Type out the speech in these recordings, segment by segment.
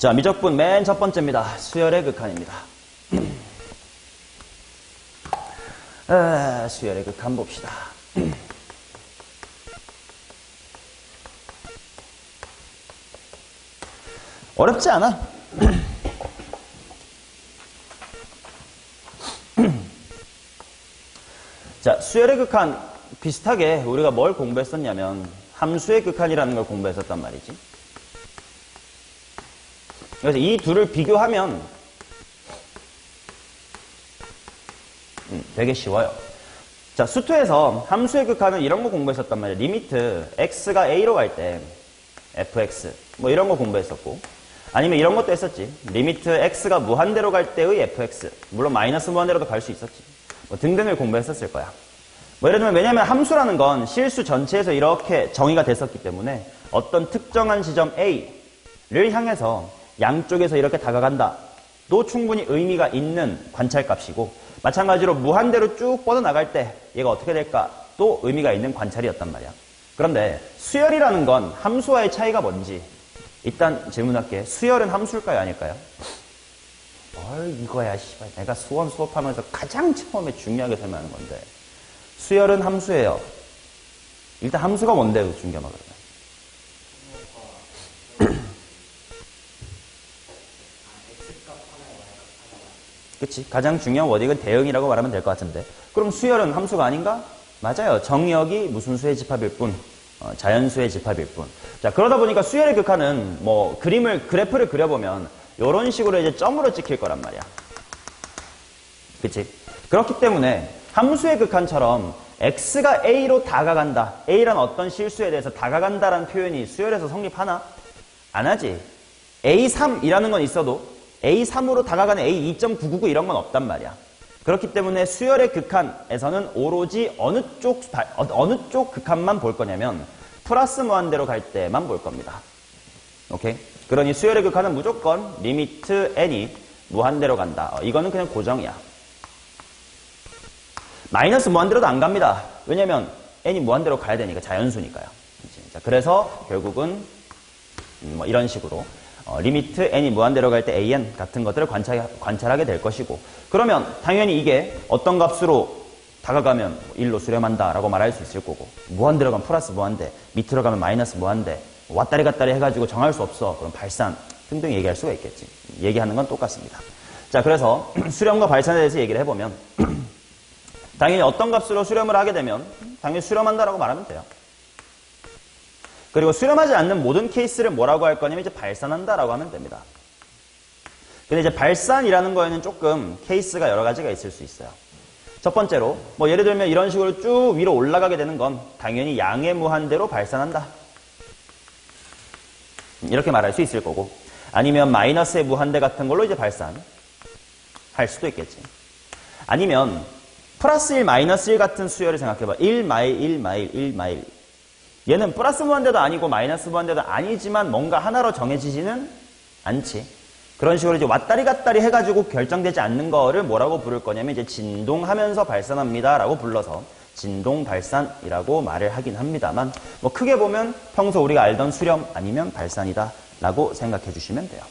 자, 미적분 맨 첫 번째입니다. 수열의 극한입니다. 수열의 극한 봅시다. 어렵지 않아. 자, 수열의 극한 비슷하게 우리가 뭘 공부했었냐면 함수의 극한이라는 걸 공부했었단 말이지. 그래서 이 둘을 비교하면 되게 쉬워요. 자, 수투에서 함수의 극한은 이런 거 공부했었단 말이에요. 리미트 x가 a로 갈 때 fx 뭐 이런 거 공부했었고, 아니면 이런 것도 했었지. 리미트 x가 무한대로 갈 때의 fx, 물론 마이너스 무한대로도 갈 수 있었지. 뭐 등등을 공부했었을 거야. 뭐 예를 들면, 왜냐면 함수라는 건 실수 전체에서 이렇게 정의가 됐었기 때문에 어떤 특정한 지점 a를 향해서 양쪽에서 이렇게 다가간다 또 충분히 의미가 있는 관찰값이고, 마찬가지로 무한대로 쭉 뻗어나갈 때 얘가 어떻게 될까 또 의미가 있는 관찰이었단 말이야. 그런데 수열이라는 건 함수와의 차이가 뭔지 일단 질문할게. 수열은 함수일까요, 아닐까요? 이거야 씨발, 내가 수업하면서 가장 처음에 중요하게 설명하는 건데. 수열은 함수예요. 일단 함수가 뭔데요, 중요하면 그러면? 그치? 가장 중요한 워딩은 대응이라고 말하면 될 것 같은데. 그럼 수열은 함수가 아닌가? 맞아요. 정역이 무슨 수의 집합일 뿐, 자연수의 집합일 뿐. 자, 그러다 보니까 수열의 극한은 뭐 그래프를 그려보면 이런 식으로 이제 점으로 찍힐 거란 말이야. 그치? 그렇기 때문에 함수의 극한처럼 x가 a로 다가간다, a라는 어떤 실수에 대해서 다가간다라는 표현이 수열에서 성립하나? 안 하지. a3이라는 건 있어도 a3으로 다가가는 a2.999 이런 건 없단 말이야. 그렇기 때문에 수열의 극한에서는 오로지 어느 쪽 극한만 볼 거냐면 플러스 무한대로 갈 때만 볼 겁니다. 오케이? 그러니 수열의 극한은 무조건 리미트 n이 무한대로 간다. 이거는 그냥 고정이야. 마이너스 무한대로도 안 갑니다. 왜냐면 n이 무한대로 가야 되니까, 자연수니까요. 자, 그래서 결국은 뭐 이런 식으로 리미트 n이 무한대로 갈 때 an 같은 것들을 관찰하게 될 것이고, 그러면 당연히 이게 어떤 값으로 다가가면 1로 수렴한다 라고 말할 수 있을 거고, 무한대로 가면 플러스 무한대, 밑으로 가면 마이너스 무한대, 왔다리 갔다리 해가지고 정할 수 없어, 그럼 발산 등등 얘기할 수가 있겠지. 얘기하는 건 똑같습니다. 자, 그래서 수렴과 발산에 대해서 얘기를 해보면 당연히 어떤 값으로 수렴을 하게 되면 당연히 수렴한다라고 말하면 돼요. 그리고 수렴하지 않는 모든 케이스를 뭐라고 할 거냐면 이제 발산한다라고 하면 됩니다. 근데 이제 발산이라는 거에는 조금 케이스가 여러 가지가 있을 수 있어요. 첫 번째로 뭐 예를 들면 이런 식으로 쭉 위로 올라가게 되는 건 당연히 양의 무한대로 발산한다, 이렇게 말할 수 있을 거고, 아니면 마이너스의 무한대 같은 걸로 이제 발산할 수도 있겠지. 아니면 플러스 1, 마이너스 1 같은 수열을 생각해봐. 1 마일, 1 마일, 1 마일. 얘는 플러스 무한대도 아니고 마이너스 무한대도 아니지만 뭔가 하나로 정해지지는 않지. 그런 식으로 이제 왔다리 갔다리 해가지고 결정되지 않는 거를 뭐라고 부를 거냐면 이제 진동하면서 발산합니다 라고 불러서 진동 발산이라고 말을 하긴 합니다만, 뭐 크게 보면 평소 우리가 알던 수렴 아니면 발산이다 라고 생각해 주시면 돼요.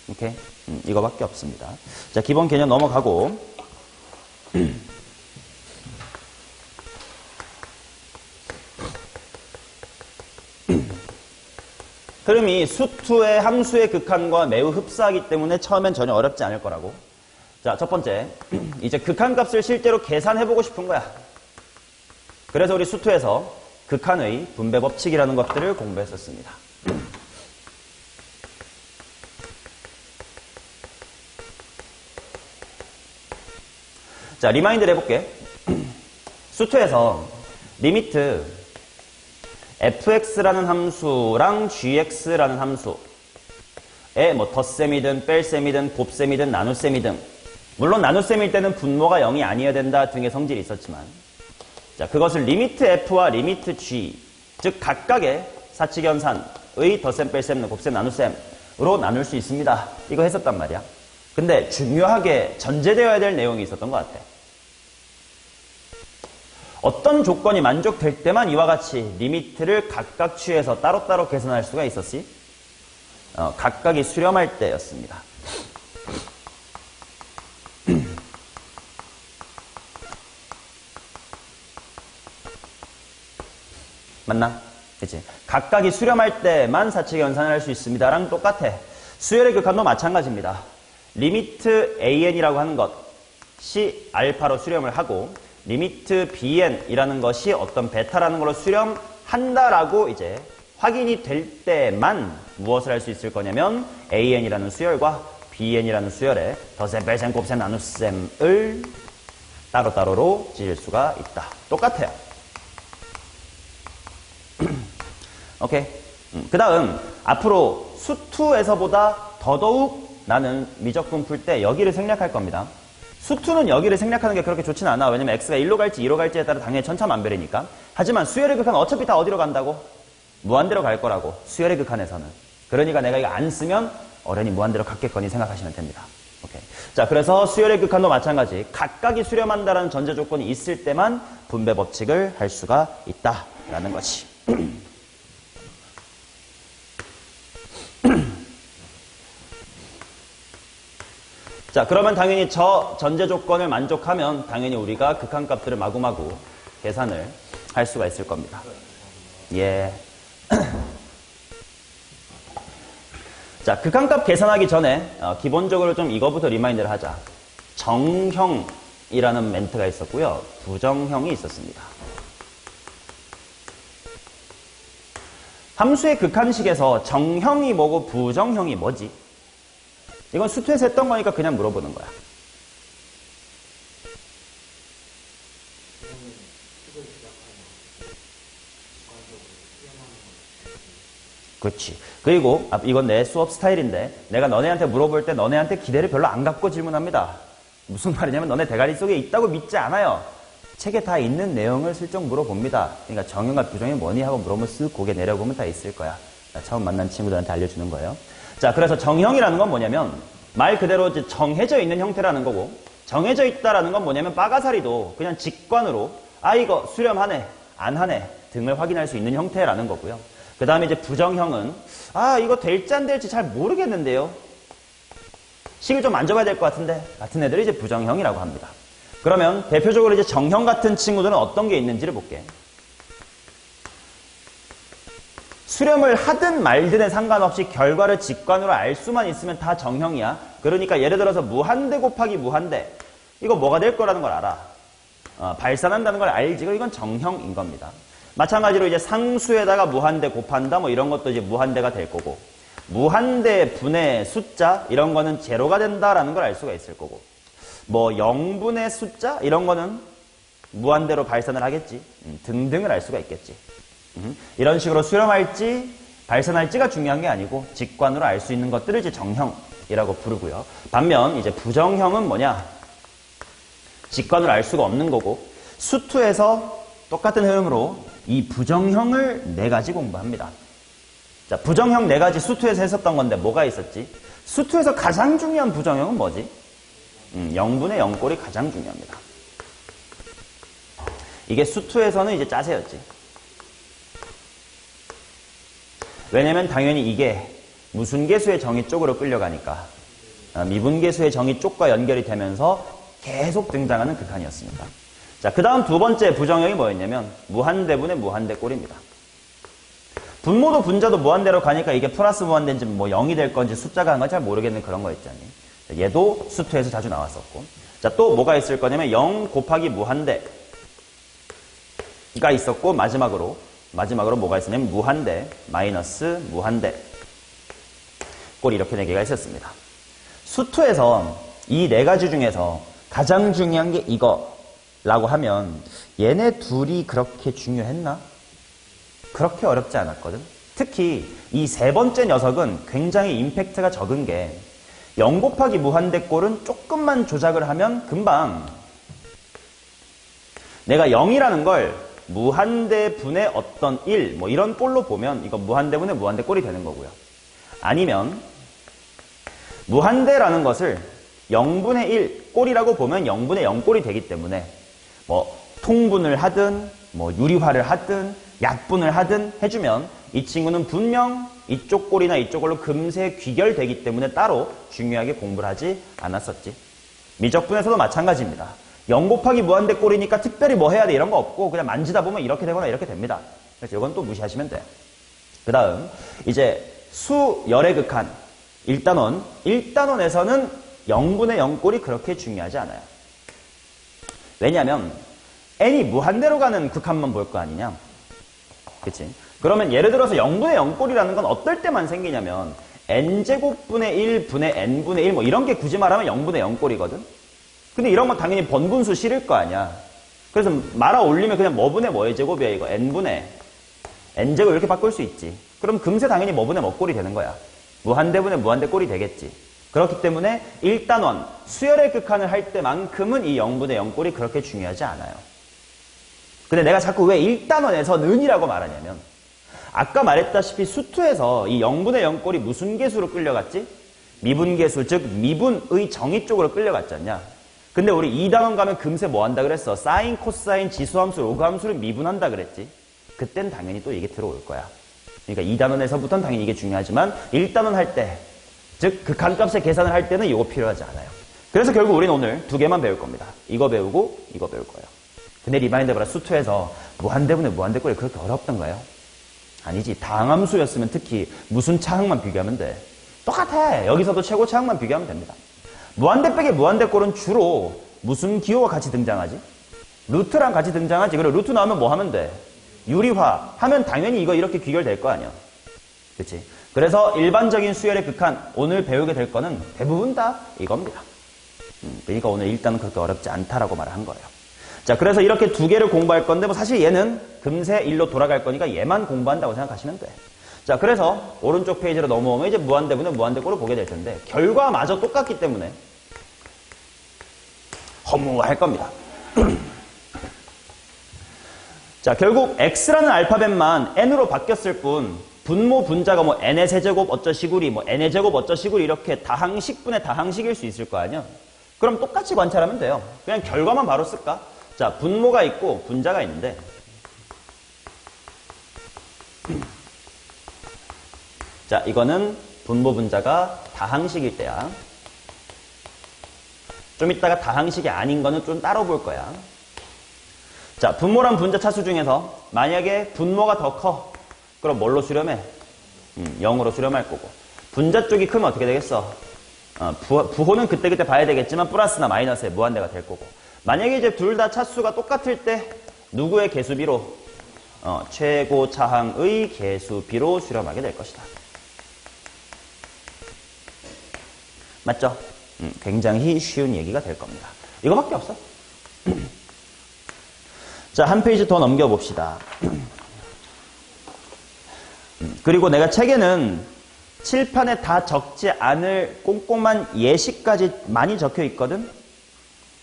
오케이? 이거밖에 없습니다. 자, 기본 개념 넘어가고 흐름이 수투의 함수의 극한과 매우 흡사하기 때문에 처음엔 전혀 어렵지 않을 거라고. 자, 첫 번째, 이제 극한값을 실제로 계산해보고 싶은 거야. 그래서 우리 수투에서 극한의 분배 법칙이라는 것들을 공부했었습니다. 자, 리마인드를 해볼게. 수투에서 리미트 fx라는 함수랑 gx라는 함수에 뭐 덧셈이든 뺄셈이든 곱셈이든 나눗셈이든, 물론 나눗셈일 때는 분모가 0이 아니어야 된다 등의 성질이 있었지만, 자, 그것을 리미트 f와 리미트 g, 즉 각각의 사칙연산의 덧셈, 뺄셈, 곱셈, 나눗셈으로 나눌 수 있습니다. 이거 했었단 말이야. 근데 중요하게 전제되어야 될 내용이 있었던 것 같아. 어떤 조건이 만족될 때만 이와 같이 리미트를 각각 취해서 따로따로 계산할 수가 있었지? 각각이 수렴할 때였습니다. 맞나? 그치? 각각이 수렴할 때만 사칙 연산을 할 수 있습니다랑 똑같아. 수열의 극한도 마찬가지입니다. 리미트 an이라고 하는 것이 알파로 수렴을 하고 리미트 bn이라는 것이 어떤 베타라는 걸로 수렴한다라고 이제 확인이 될 때만 무엇을 할 수 있을 거냐면 an이라는 수열과 bn이라는 수열의 덧셈, 뺄셈, 곱셈, 나눗셈을 따로따로로 지을 수가 있다. 똑같아요. 오케이. 그 다음 앞으로 수2에서보다 더더욱 나는 미적분 풀 때 여기를 생략할 겁니다. 수2는 여기를 생략하는 게 그렇게 좋진 않아. 왜냐면 x가 1로 갈지 2로 갈지에 따라 당연히 천차만별이니까. 하지만 수열의 극한 어차피 다 어디로 간다고? 무한대로 갈 거라고. 수열의 극한에서는. 그러니까 내가 이거 안 쓰면 어련히 무한대로 갔겠거니 생각하시면 됩니다. 오케이. 자, 그래서 수열의 극한도 마찬가지. 각각이 수렴한다라는 전제 조건이 있을 때만 분배 법칙을 할 수가 있다라는 거지. 자, 그러면 당연히 저 전제 조건을 만족하면 당연히 우리가 극한값들을 마구마구 계산을 할 수가 있을 겁니다. 예. 자, 극한값 계산하기 전에 기본적으로 좀 이거부터 리마인드를 하자. 정형이라는 멘트가 있었고요. 부정형이 있었습니다. 함수의 극한식에서 정형이 뭐고 부정형이 뭐지? 이건 수투에서 했던 거니까 그냥 물어보는 거야. 그렇지. 그리고 이건 내 수업 스타일인데 내가 너네한테 물어볼 때 너네한테 기대를 별로 안 갖고 질문합니다. 무슨 말이냐면 너네 대가리 속에 있다고 믿지 않아요. 책에 다 있는 내용을 슬쩍 물어봅니다. 그러니까 정형과 부정이 뭐니 하고 물어보면 쓱 고개 내려보면 다 있을 거야. 처음 만난 친구들한테 알려주는 거예요. 자, 그래서 정형이라는 건 뭐냐면 말 그대로 이제 정해져 있는 형태라는 거고, 정해져 있다라는 건 뭐냐면 빠가사리도 그냥 직관으로 이거 수렴하네 안 하네 등을 확인할 수 있는 형태라는 거고요. 그 다음에 이제 부정형은 이거 될지 안 될지 잘 모르겠는데요. 식을 좀 만져봐야 될 것 같은데 같은 애들이 이제 부정형이라고 합니다. 그러면 대표적으로 이제 정형 같은 친구들은 어떤 게 있는지를 볼게. 수렴을 하든 말든에 상관없이 결과를 직관으로 알 수만 있으면 다 정형이야. 그러니까 예를 들어서 무한대 곱하기 무한대. 이거 뭐가 될 거라는 걸 알아. 발산한다는 걸 알지. 이건 정형인 겁니다. 마찬가지로 이제 상수에다가 무한대 곱한다. 뭐 이런 것도 이제 무한대가 될 거고. 무한대 분의 숫자. 이런 거는 제로가 된다라는 걸 알 수가 있을 거고. 뭐 0분의 숫자. 이런 거는 무한대로 발산을 하겠지. 등등을 알 수가 있겠지. 이런 식으로 수렴할지 발산할지가 중요한 게 아니고 직관으로 알 수 있는 것들을 이제 정형이라고 부르고요. 반면 이제 부정형은 뭐냐? 직관으로 알 수가 없는 거고 수2에서 똑같은 흐름으로 이 부정형을 4가지 공부합니다. 자, 부정형 4가지 수2에서 했었던 건데 뭐가 있었지? 수2에서 가장 중요한 부정형은 뭐지? 0분의 0꼴이 가장 중요합니다. 이게 수2에서는 이제 짜세였지. 왜냐면 당연히 이게 무순계수의 정의 쪽으로 끌려가니까 미분계수의 정의 쪽과 연결이 되면서 계속 등장하는 극한이었습니다. 자, 그 다음 두 번째 부정형이 뭐였냐면 무한대분의 무한대꼴입니다. 분모도 분자도 무한대로 가니까 이게 플러스 무한대인지 뭐 0이 될 건지 숫자가 한 건지 잘 모르겠는 그런 거 있잖니. 얘도 수2에서 자주 나왔었고. 자, 또 뭐가 있을 거냐면 0 곱하기 무한대가 있었고 마지막으로 뭐가 있었냐면 무한대, 마이너스 무한대. 꼴 이렇게 4개가 있었습니다. 수2에서 이 4가지 중에서 가장 중요한 게 이거라고 하면 얘네 둘이 그렇게 중요했나? 그렇게 어렵지 않았거든. 특히 이 세 번째 녀석은 굉장히 임팩트가 적은 게 0 곱하기 무한대 꼴은 조금만 조작을 하면 금방 내가 0이라는 걸 무한대 분의 어떤 1, 뭐 이런 꼴로 보면 이거 무한대 분의 무한대 꼴이 되는 거고요. 아니면 무한대라는 것을 0분의 1 꼴이라고 보면 0분의 0 꼴이 되기 때문에 뭐 통분을 하든 뭐 유리화를 하든 약분을 하든 해주면 이 친구는 분명 이쪽 꼴이나 이쪽 꼴로 금세 귀결되기 때문에 따로 중요하게 공부를 하지 않았었지. 미적분에서도 마찬가지입니다. 0 곱하기 무한대 꼴이니까 특별히 뭐 해야 돼 이런 거 없고 그냥 만지다 보면 이렇게 되거나 이렇게 됩니다. 그래서 이건 또 무시하시면 돼. 그 다음 이제 수열의 극한 1단원. 1단원에서는 0분의 0 꼴이 그렇게 중요하지 않아요. 왜냐하면 n이 무한대로 가는 극한만 볼 거 아니냐. 그치? 그러면 예를 들어서 0분의 0 꼴이라는 건 어떨 때만 생기냐면 n제곱분의 1 분의 n분의 1 뭐 이런 게 굳이 말하면 0분의 0 꼴이거든. 근데 이런 건 당연히 번분수 실을 거 아니야. 그래서 말아 올리면 그냥 뭐분의 뭐의 제곱이야 이거. n분의 n제곱 이렇게 바꿀 수 있지. 그럼 금세 당연히 뭐분의 뭐 꼴이 되는 거야. 무한대분의 무한대 꼴이 되겠지. 그렇기 때문에 1단원 수열의 극한을 할 때만큼은 이 0분의 0 꼴이 그렇게 중요하지 않아요. 근데 내가 자꾸 왜 1단원에서는 이라고 말하냐면 아까 말했다시피 수투에서 이 0분의 0 꼴이 무슨 계수로 끌려갔지? 미분계수, 즉 미분의 정의 쪽으로 끌려갔지 않냐? 근데 우리 2단원 가면 금세 뭐 한다 그랬어? 사인, 코사인, 지수함수, 로그함수를 미분한다 그랬지? 그땐 당연히 또 이게 들어올 거야. 그러니까 2단원에서부터는 당연히 이게 중요하지만 1단원 할 때, 즉 극한값의 계산을 할 때는 이거 필요하지 않아요. 그래서 결국 우리는 오늘 두 개만 배울 겁니다. 이거 배우고 이거 배울 거예요. 근데 리마인드 봐라. 수투에서 무한대분의 무한대꼴이 그렇게 어렵던 거예요? 아니지. 다항함수였으면 특히 무슨 차항만 비교하면 돼. 똑같아. 여기서도 최고 차항만 비교하면 됩니다. 무한대 빼기 무한대꼴은 주로 무슨 기호와 같이 등장하지? 루트랑 같이 등장하지. 그리고 루트 나오면 뭐 하면 돼? 유리화 하면 당연히 이거 이렇게 귀결될 거 아니야. 그치? 그래서 일반적인 수열의 극한 오늘 배우게 될 거는 대부분 다 이겁니다. 그러니까 오늘 일단은 그렇게 어렵지 않다라고 말을 한 거예요. 자, 그래서 이렇게 두 개를 공부할 건데 뭐 사실 얘는 금세 일로 돌아갈 거니까 얘만 공부한다고 생각하시면 돼. 자, 그래서 오른쪽 페이지로 넘어오면 이제 무한대분의 무한대꼴을 보게 될 텐데 결과마저 똑같기 때문에 허무할 겁니다. 자, 결국 x라는 알파벳만 n으로 바뀌었을 뿐 분모 분자가 뭐 n의 세제곱 어쩌시구리 뭐 n의 제곱 어쩌시구리 이렇게 다항식분의 다항식일 수 있을 거 아니야. 그럼 똑같이 관찰하면 돼요. 그냥 결과만 바로 쓸까? 자, 분모가 있고 분자가 있는데 자, 이거는 분모 분자가 다항식일 때야. 좀 이따가 다항식이 아닌 거는 좀 따로 볼 거야. 자, 분모랑 분자 차수 중에서 만약에 분모가 더 커. 그럼 뭘로 수렴해? 0으로 수렴할 거고. 분자 쪽이 크면 어떻게 되겠어? 부호는 그때그때 봐야 되겠지만 플러스나 마이너스의 무한대가 될 거고. 만약에 이제 둘 다 차수가 똑같을 때 누구의 개수비로? 최고 차항의 개수비로 수렴하게 될 것이다. 맞죠? 굉장히 쉬운 얘기가 될 겁니다. 이거밖에 없어. 자, 한 페이지 더 넘겨봅시다. 그리고 내가 책에는 칠판에 다 적지 않을 꼼꼼한 예시까지 많이 적혀 있거든?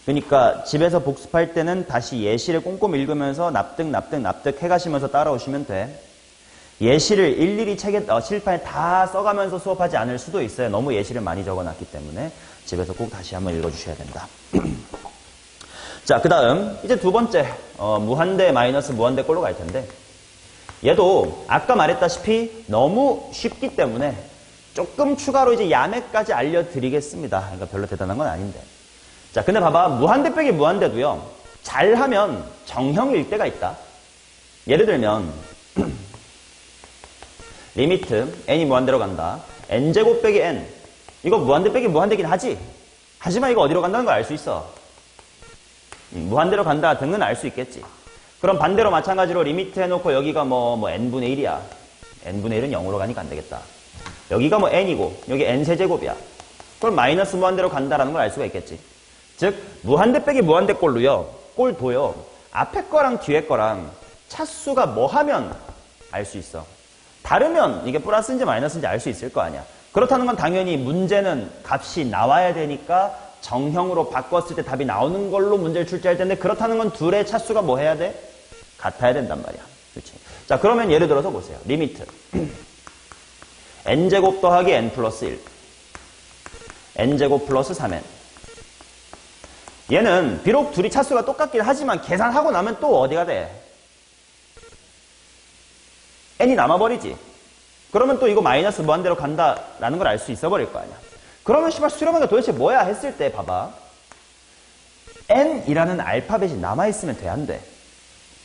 그러니까 집에서 복습할 때는 다시 예시를 꼼꼼히 읽으면서 납득 해가시면서 따라오시면 돼. 예시를 일일이 칠판에 다 써가면서 수업하지 않을 수도 있어요. 너무 예시를 많이 적어놨기 때문에 집에서 꼭 다시 한번 읽어주셔야 된다. 자, 그 다음 이제 두 번째 무한대 마이너스 무한대 꼴로 갈 텐데 얘도 아까 말했다시피 너무 쉽기 때문에 조금 추가로 이제 야매까지 알려드리겠습니다. 그러니까 별로 대단한 건 아닌데. 자, 근데 봐봐. 무한대 빼기 무한대도요. 잘하면 정형일 때가 있다. 예를 들면 리미트 n이 무한대로 간다. n제곱 빼기 n. 이거 무한대 빼기 무한대긴 하지. 하지만 이거 어디로 간다는 걸 알 수 있어. 무한대로 간다 등은 알 수 있겠지. 그럼 반대로 마찬가지로 리미트 해놓고 여기가 뭐 n분의 1이야. n분의 1은 0으로 가니까 안 되겠다. 여기가 뭐 n이고 여기 n세제곱이야. 그럼 마이너스 무한대로 간다라는 걸 알 수가 있겠지. 즉 무한대 빼기 무한대 꼴로요. 꼴도요. 앞에 거랑 뒤에 거랑 차수가 뭐 하면 알 수 있어. 다르면 이게 플러스인지 마이너스인지 알 수 있을 거 아니야. 그렇다는 건 당연히 문제는 값이 나와야 되니까 정형으로 바꿨을 때 답이 나오는 걸로 문제를 출제할 텐데 그렇다는 건 둘의 차수가 뭐 해야 돼? 같아야 된단 말이야. 그렇지? 자, 그러면 예를 들어서 보세요. 리미트 n제곱 더하기 n 플러스 1 n제곱 플러스 3n 얘는 비록 둘이 차수가 똑같긴 하지만 계산하고 나면 또 어디가 돼? n이 남아버리지. 그러면 또 이거 마이너스 무한대로 간다라는 걸 알 수 있어 버릴 거 아니야. 그러면 씨발 수렴한 게 도대체 뭐야 했을 때 봐봐. n이라는 알파벳이 남아있으면 돼, 안 돼?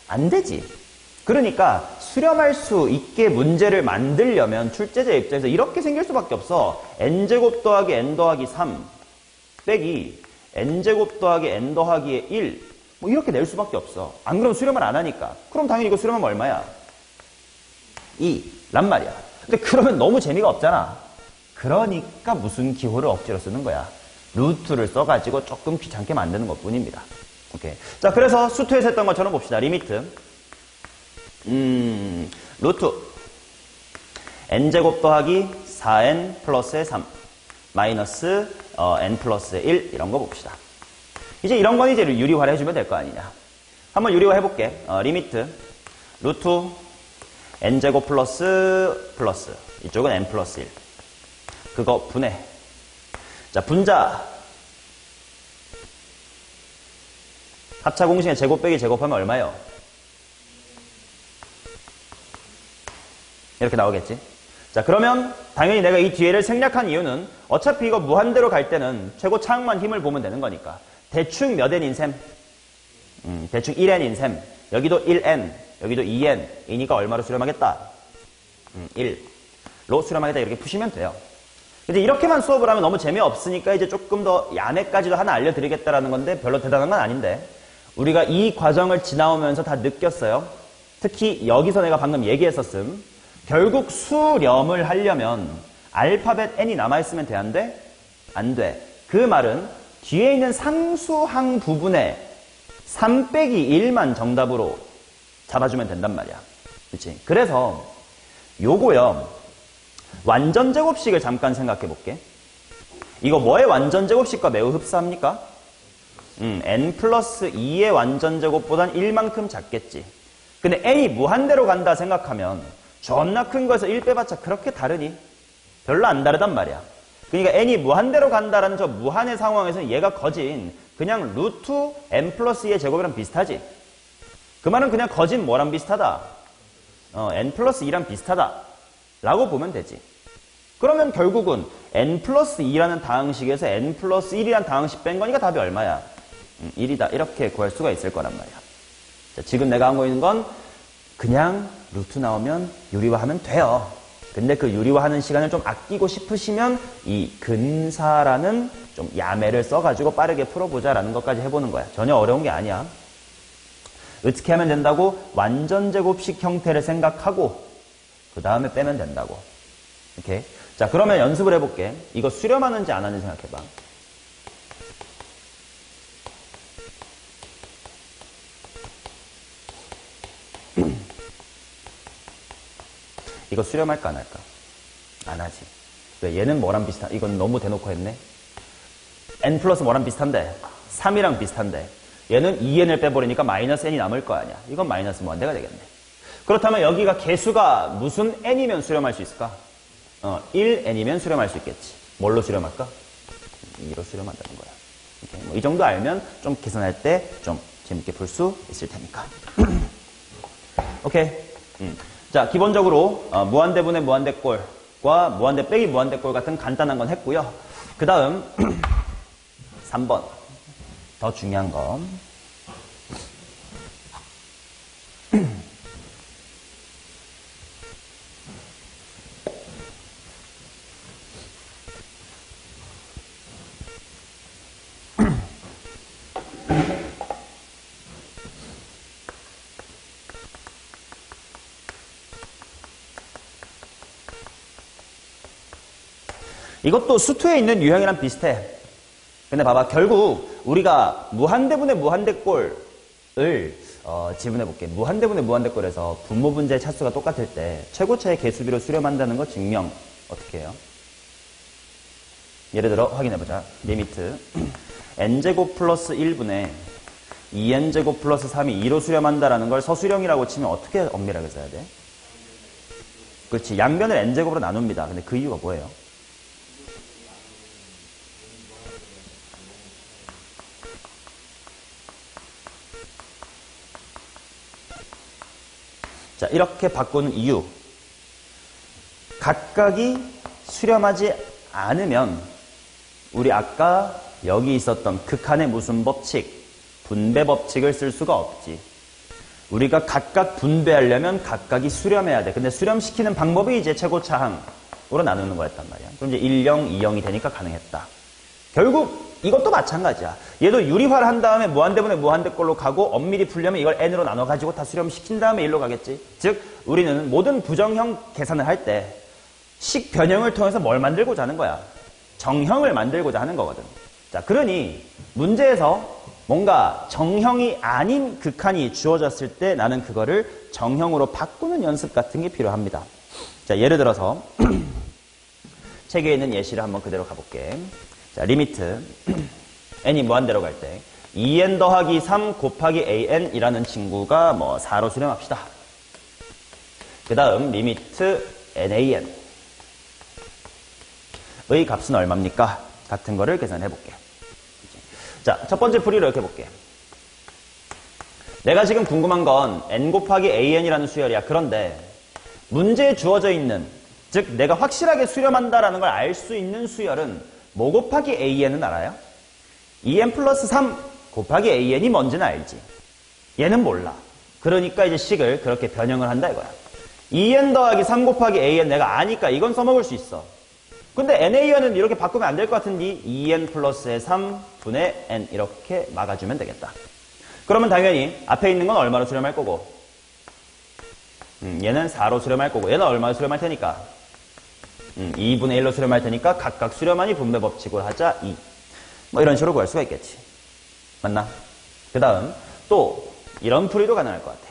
안 되지. 그러니까 수렴할 수 있게 문제를 만들려면 출제자 입장에서 이렇게 생길 수밖에 없어. n제곱 더하기 n 더하기 3 빼기 n제곱 더하기 n 더하기 1 뭐 이렇게 낼 수밖에 없어. 안 그러면 수렴을 안 하니까. 그럼 당연히 이거 수렴하면 얼마야? 2란 말이야. 근데 그러면 너무 재미가 없잖아. 그러니까 무슨 기호를 억지로 쓰는 거야. 루트를 써가지고 조금 귀찮게 만드는 것 뿐입니다. 오케이. 자, 그래서 수투에서 했던 것처럼 봅시다. 리미트. 루트. n제곱 더하기 4n 플러스의 3. 마이너스 n 플러스의 1. 이런 거 봅시다. 이제 이런 건 이제 유리화를 해주면 될 거 아니냐. 한번 유리화 해볼게. 리미트. 루트. n제곱 플러스. 이쪽은 n 플러스 1. 그거 분해. 자, 분자. 합차 공식의 제곱 빼기 제곱하면 얼마요? 이렇게 나오겠지. 자, 그러면 당연히 내가 이 뒤에를 생략한 이유는 어차피 이거 무한대로 갈 때는 최고 차항만 힘을 보면 되는 거니까. 대충 몇 n인 셈? 대충 1n인 셈. 여기도 1n, 여기도 2n. 이니까 얼마로 수렴하겠다? 1로 수렴하겠다. 이렇게 푸시면 돼요. 이제 이렇게만 수업을 하면 너무 재미없으니까 이제 조금 더 야매까지도 하나 알려드리겠다라는 건데 별로 대단한 건 아닌데 우리가 이 과정을 지나오면서 다 느꼈어요. 특히 여기서 내가 방금 얘기했었음. 결국 수렴을 하려면 알파벳 n이 남아있으면 돼, 안 돼? 안 돼. 그 말은 뒤에 있는 상수항 부분에 3 빼기 1만 정답으로 잡아주면 된단 말이야. 그치? 그래서 요거요. 완전 제곱식을 잠깐 생각해 볼게. 이거 뭐의 완전 제곱식과 매우 흡사합니까? n 플러스 2의 완전 제곱보단 1만큼 작겠지. 근데 n이 무한대로 간다 생각하면 존나 큰 거에서 1 빼봤자 그렇게 다르니? 별로 안 다르단 말이야. 그러니까 n이 무한대로 간다라는 저 무한의 상황에서는 얘가 거진 그냥 루트 n 플러스 2의 제곱이랑 비슷하지. 그 말은 그냥 거진 뭐랑 비슷하다? n 플러스 2랑 비슷하다 라고 보면 되지. 그러면 결국은 n 플러스 2라는 다항식에서 n 플러스 1이라는 다항식 뺀 거니까 답이 얼마야? 1이다. 이렇게 구할 수가 있을 거란 말이야. 자, 지금 내가 하고 있는 건 그냥 루트 나오면 유리화하면 돼요. 근데 그 유리화하는 시간을 좀 아끼고 싶으시면 이 근사라는 좀 야매를 써가지고 빠르게 풀어보자라는 것까지 해보는 거야. 전혀 어려운 게 아니야. 어떻게 하면 된다고? 완전 제곱식 형태를 생각하고 그 다음에 빼면 된다고. 오케이? 자, 그러면 연습을 해볼게. 이거 수렴하는지 안 하는지 생각해봐. 이거 수렴할까 안 할까? 안 하지. 왜? 얘는 뭐랑 비슷한? 이건 너무 대놓고 했네. n 플러스 뭐랑 비슷한데? 3이랑 비슷한데. 얘는 2n을 빼버리니까 마이너스 n이 남을 거 아니야. 이건 마이너스 무한대가 되겠네. 그렇다면 여기가 개수가 무슨 n이면 수렴할 수 있을까? 1n이면 수렴할 수 있겠지. 뭘로 수렴할까? 2로 수렴한다는 거야. 이렇게 뭐 이 정도 알면 좀 계산할 때 좀 재밌게 풀 수 있을 테니까. 오케이. 자, 기본적으로 무한대분의 무한대꼴과 무한대 빼기 무한대꼴 같은 간단한 건 했고요. 그 다음 3번. 더 중요한 건 이것도 수투에 있는 유형이랑 비슷해. 근데 봐봐, 결국 우리가 무한대분의 무한대꼴을 지분해볼게. 무한대분의 무한대꼴에서 분모분자의 차수가 똑같을 때 최고차의 개수비로 수렴한다는 거 증명 어떻게 해요? 예를 들어 확인해보자. 리미트 n제곱 플러스 1분의 2n제곱 플러스 3이 2로 수렴한다라는 걸 서수령이라고 치면 어떻게 엄밀하게 써야 돼? 그렇지. 양변을 n제곱으로 나눕니다. 근데 그 이유가 뭐예요? 자, 이렇게 바꾸는 이유. 각각이 수렴하지 않으면 우리 아까 여기 있었던 극한의 무슨 법칙, 분배 법칙을 쓸 수가 없지. 우리가 각각 분배하려면 각각이 수렴해야 돼. 근데 수렴시키는 방법이 이제 최고차항으로 나누는 거였단 말이야. 그럼 이제 1, 0, 2, 0이 되니까 가능했다. 결국 이것도 마찬가지야. 얘도 유리화를 한 다음에 무한대분의 무한대꼴로 가고 엄밀히 풀려면 이걸 n으로 나눠가지고 다 수렴시킨 다음에 1로 가겠지. 즉 우리는 모든 부정형 계산을 할 때 식 변형을 통해서 뭘 만들고자 하는 거야? 정형을 만들고자 하는 거거든. 자, 그러니 문제에서 뭔가 정형이 아닌 극한이 주어졌을 때 나는 그거를 정형으로 바꾸는 연습 같은 게 필요합니다. 자, 예를 들어서 책에 있는 예시를 한번 그대로 가볼게. 자, 리미트 n이 무한대로 갈 때 2n 더하기 3 곱하기 an이라는 친구가 뭐 4로 수렴합시다. 그 다음 리미트 nan 의 값은 얼마입니까? 같은 거를 계산해 볼게. 자, 첫 번째 풀이를 이렇게 볼게. 내가 지금 궁금한 건 n 곱하기 an이라는 수열이야. 그런데 문제에 주어져 있는, 즉 내가 확실하게 수렴한다라는 걸 알 수 있는 수열은 뭐 곱하기 an은 알아요? 2n 플러스 3 곱하기 an이 뭔지는 알지. 얘는 몰라. 그러니까 이제 식을 그렇게 변형을 한다 이거야. 2n 더하기 3 곱하기 an 내가 아니까 이건 써먹을 수 있어. 근데 nan은 이렇게 바꾸면 안 될 것 같으니 2n 플러스의 3분의 n 이렇게 막아주면 되겠다. 그러면 당연히 앞에 있는 건 얼마로 수렴할 거고 얘는 4로 수렴할 거고 얘는 얼마로 수렴할 테니까 2분의 1로 수렴할 테니까 각각 수렴하니 분배 법칙으로 하자 2. 뭐 이런 식으로 구할 수가 있겠지. 맞나? 그 다음 또 이런 풀이도 가능할 것 같아.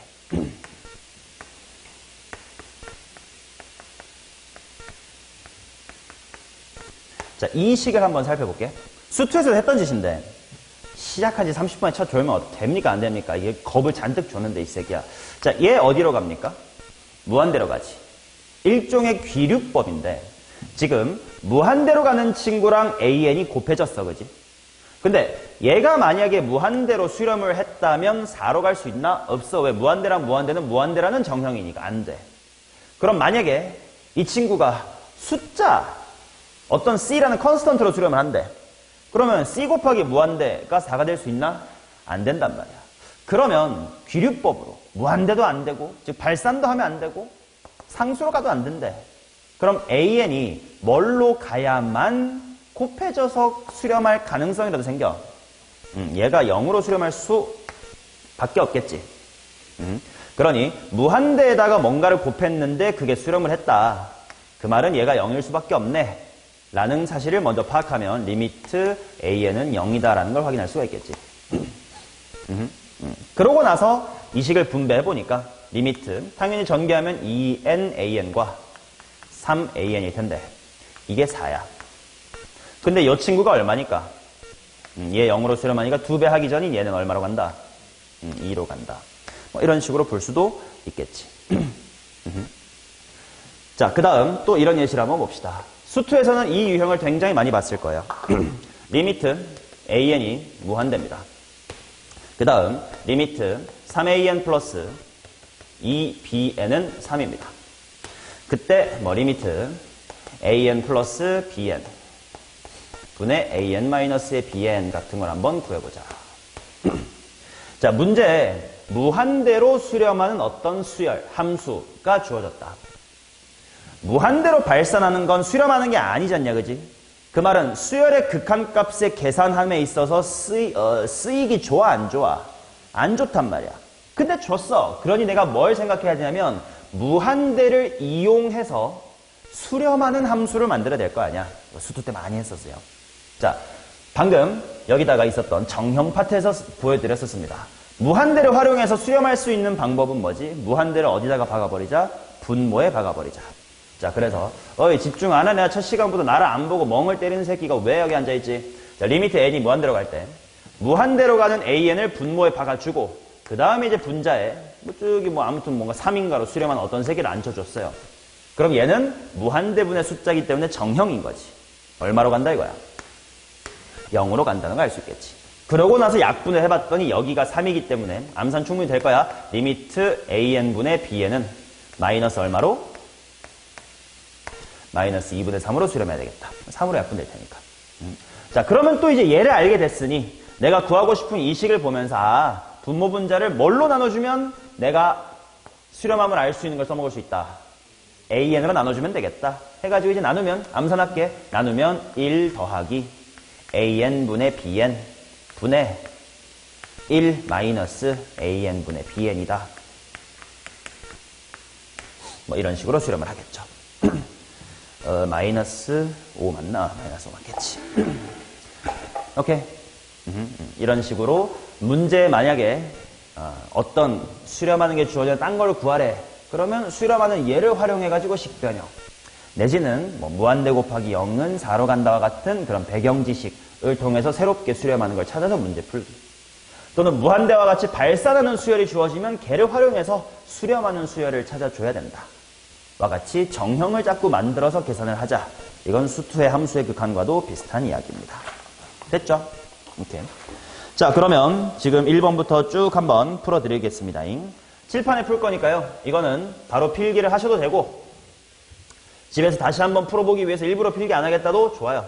자, 이 식을 한번 살펴볼게. 수투에서 했던 짓인데 시작한 지 30분에 첫 졸면 됩니까? 안 됩니까? 이게 겁을 잔뜩 줬는데 이 새끼야. 자, 얘 어디로 갑니까? 무한대로 가지. 일종의 귀류법인데 지금 무한대로 가는 친구랑 an이 곱해졌어. 그지? 근데 얘가 만약에 무한대로 수렴을 했다면 4로 갈 수 있나? 없어. 왜? 무한대랑 무한대는 무한대라는 정형이니까 안 돼. 그럼 만약에 이 친구가 숫자 어떤 c라는 컨스턴트로 수렴을 한대. 그러면 c 곱하기 무한대가 4가 될 수 있나? 안 된단 말이야. 그러면 귀류법으로 무한대도 안 되고 즉 발산도 하면 안 되고 상수로 가도 안 된대. 그럼 an이 뭘로 가야만 곱해져서 수렴할 가능성이라도 생겨. 얘가 0으로 수렴할 수밖에 없겠지. 그러니 무한대에다가 뭔가를 곱했는데 그게 수렴을 했다. 그 말은 얘가 0일 수밖에 없네. 라는 사실을 먼저 파악하면 리미트 an은 0이다라는 걸 확인할 수가 있겠지. 그러고 나서 이 식을 분배해보니까 리미트 당연히 전개하면 2n an과 3 an일 텐데 이게 4야. 근데 이 친구가 얼마니까? 얘 0으로 수렴하니까 2배 하기 전인 얘는 얼마로 간다? 2로 간다. 뭐 이런 식으로 볼 수도 있겠지. 자, 그 다음 또 이런 예시를 한번 봅시다. 수투에서는 이 유형을 굉장히 많이 봤을 거예요. 리미트 an이 무한대입니다. 그 다음 리미트 3an 플러스 2bn은 3입니다. 그때 뭐 리미트 an 플러스 bn 분의 an 마이너스의 bn 같은 걸 한번 구해보자. 자, 문제에 무한대로 수렴하는 어떤 수열, 함수가 주어졌다. 무한대로 발산하는 건 수렴하는 게 아니잖냐, 그지? 그 말은 수열의 극한값의 계산함에 있어서 쓰이기 좋아, 안 좋아? 안 좋단 말이야. 근데 줬어. 그러니 내가 뭘 생각해야 되냐면 무한대를 이용해서 수렴하는 함수를 만들어야 될 거 아니야. 수투 때 많이 했었어요. 자, 방금 여기다가 있었던 정형 파트에서 보여드렸었습니다. 무한대를 활용해서 수렴할 수 있는 방법은 뭐지? 무한대를 어디다가 박아버리자? 분모에 박아버리자. 자, 그래서 어이 집중 안 하네. 내가 첫 시간부터 나를 안 보고 멍을 때리는 새끼가 왜 여기 앉아있지? 자, 리미트 n이 무한대로 갈 때 무한대로 가는 an을 분모에 박아주고 그 다음에 이제 분자에 아무튼 뭔가 3인가로 수렴한 어떤 새끼를 앉혀줬어요. 그럼 얘는 무한대분의 숫자이기 때문에 정형인 거지. 얼마로 간다 이거야? 0으로 간다는 걸 알 수 있겠지. 그러고 나서 약분을 해봤더니 여기가 3이기 때문에 암산 충분히 될 거야. 리미트 an분의 bn은 마이너스 얼마로? 마이너스 2분의 3으로 수렴해야 되겠다. 3으로 약분될 테니까. 자, 그러면 또 이제 얘를 알게 됐으니 내가 구하고 싶은 이 식을 보면서 분모 분자를 뭘로 나눠주면 내가 수렴함을 알 수 있는 걸 써먹을 수 있다. AN으로 나눠주면 되겠다. 해가지고 이제 나누면 암산할게. 나누면 1 더하기 AN분의 BN 분의 1 마이너스 AN분의 BN이다. 뭐 이런 식으로 수렴을 하겠죠. 마이너스 5 맞나? 마이너스 5 맞겠지. 오케이. 이런 식으로 문제 만약에 어떤 수렴하는 게 주어져 딴 걸 구하래. 그러면 수렴하는 얘를 활용해가지고 식변형. 내지는 뭐 무한대 곱하기 0은 4로 간다와 같은 그런 배경 지식을 통해서 새롭게 수렴하는 걸 찾아서 문제 풀기. 또는 무한대와 같이 발산하는 수열이 주어지면 걔를 활용해서 수렴하는 수열을 찾아줘야 된다. 와 같이 정형을 자꾸 만들어서 계산을 하자. 이건 수투의 함수의 극한과도 비슷한 이야기입니다. 됐죠? 오케이. 자, 그러면 지금 1번부터 쭉 한번 풀어드리겠습니다. 칠판에 풀 거니까요. 이거는 바로 필기를 하셔도 되고 집에서 다시 한번 풀어보기 위해서 일부러 필기 안 하겠다도 좋아요.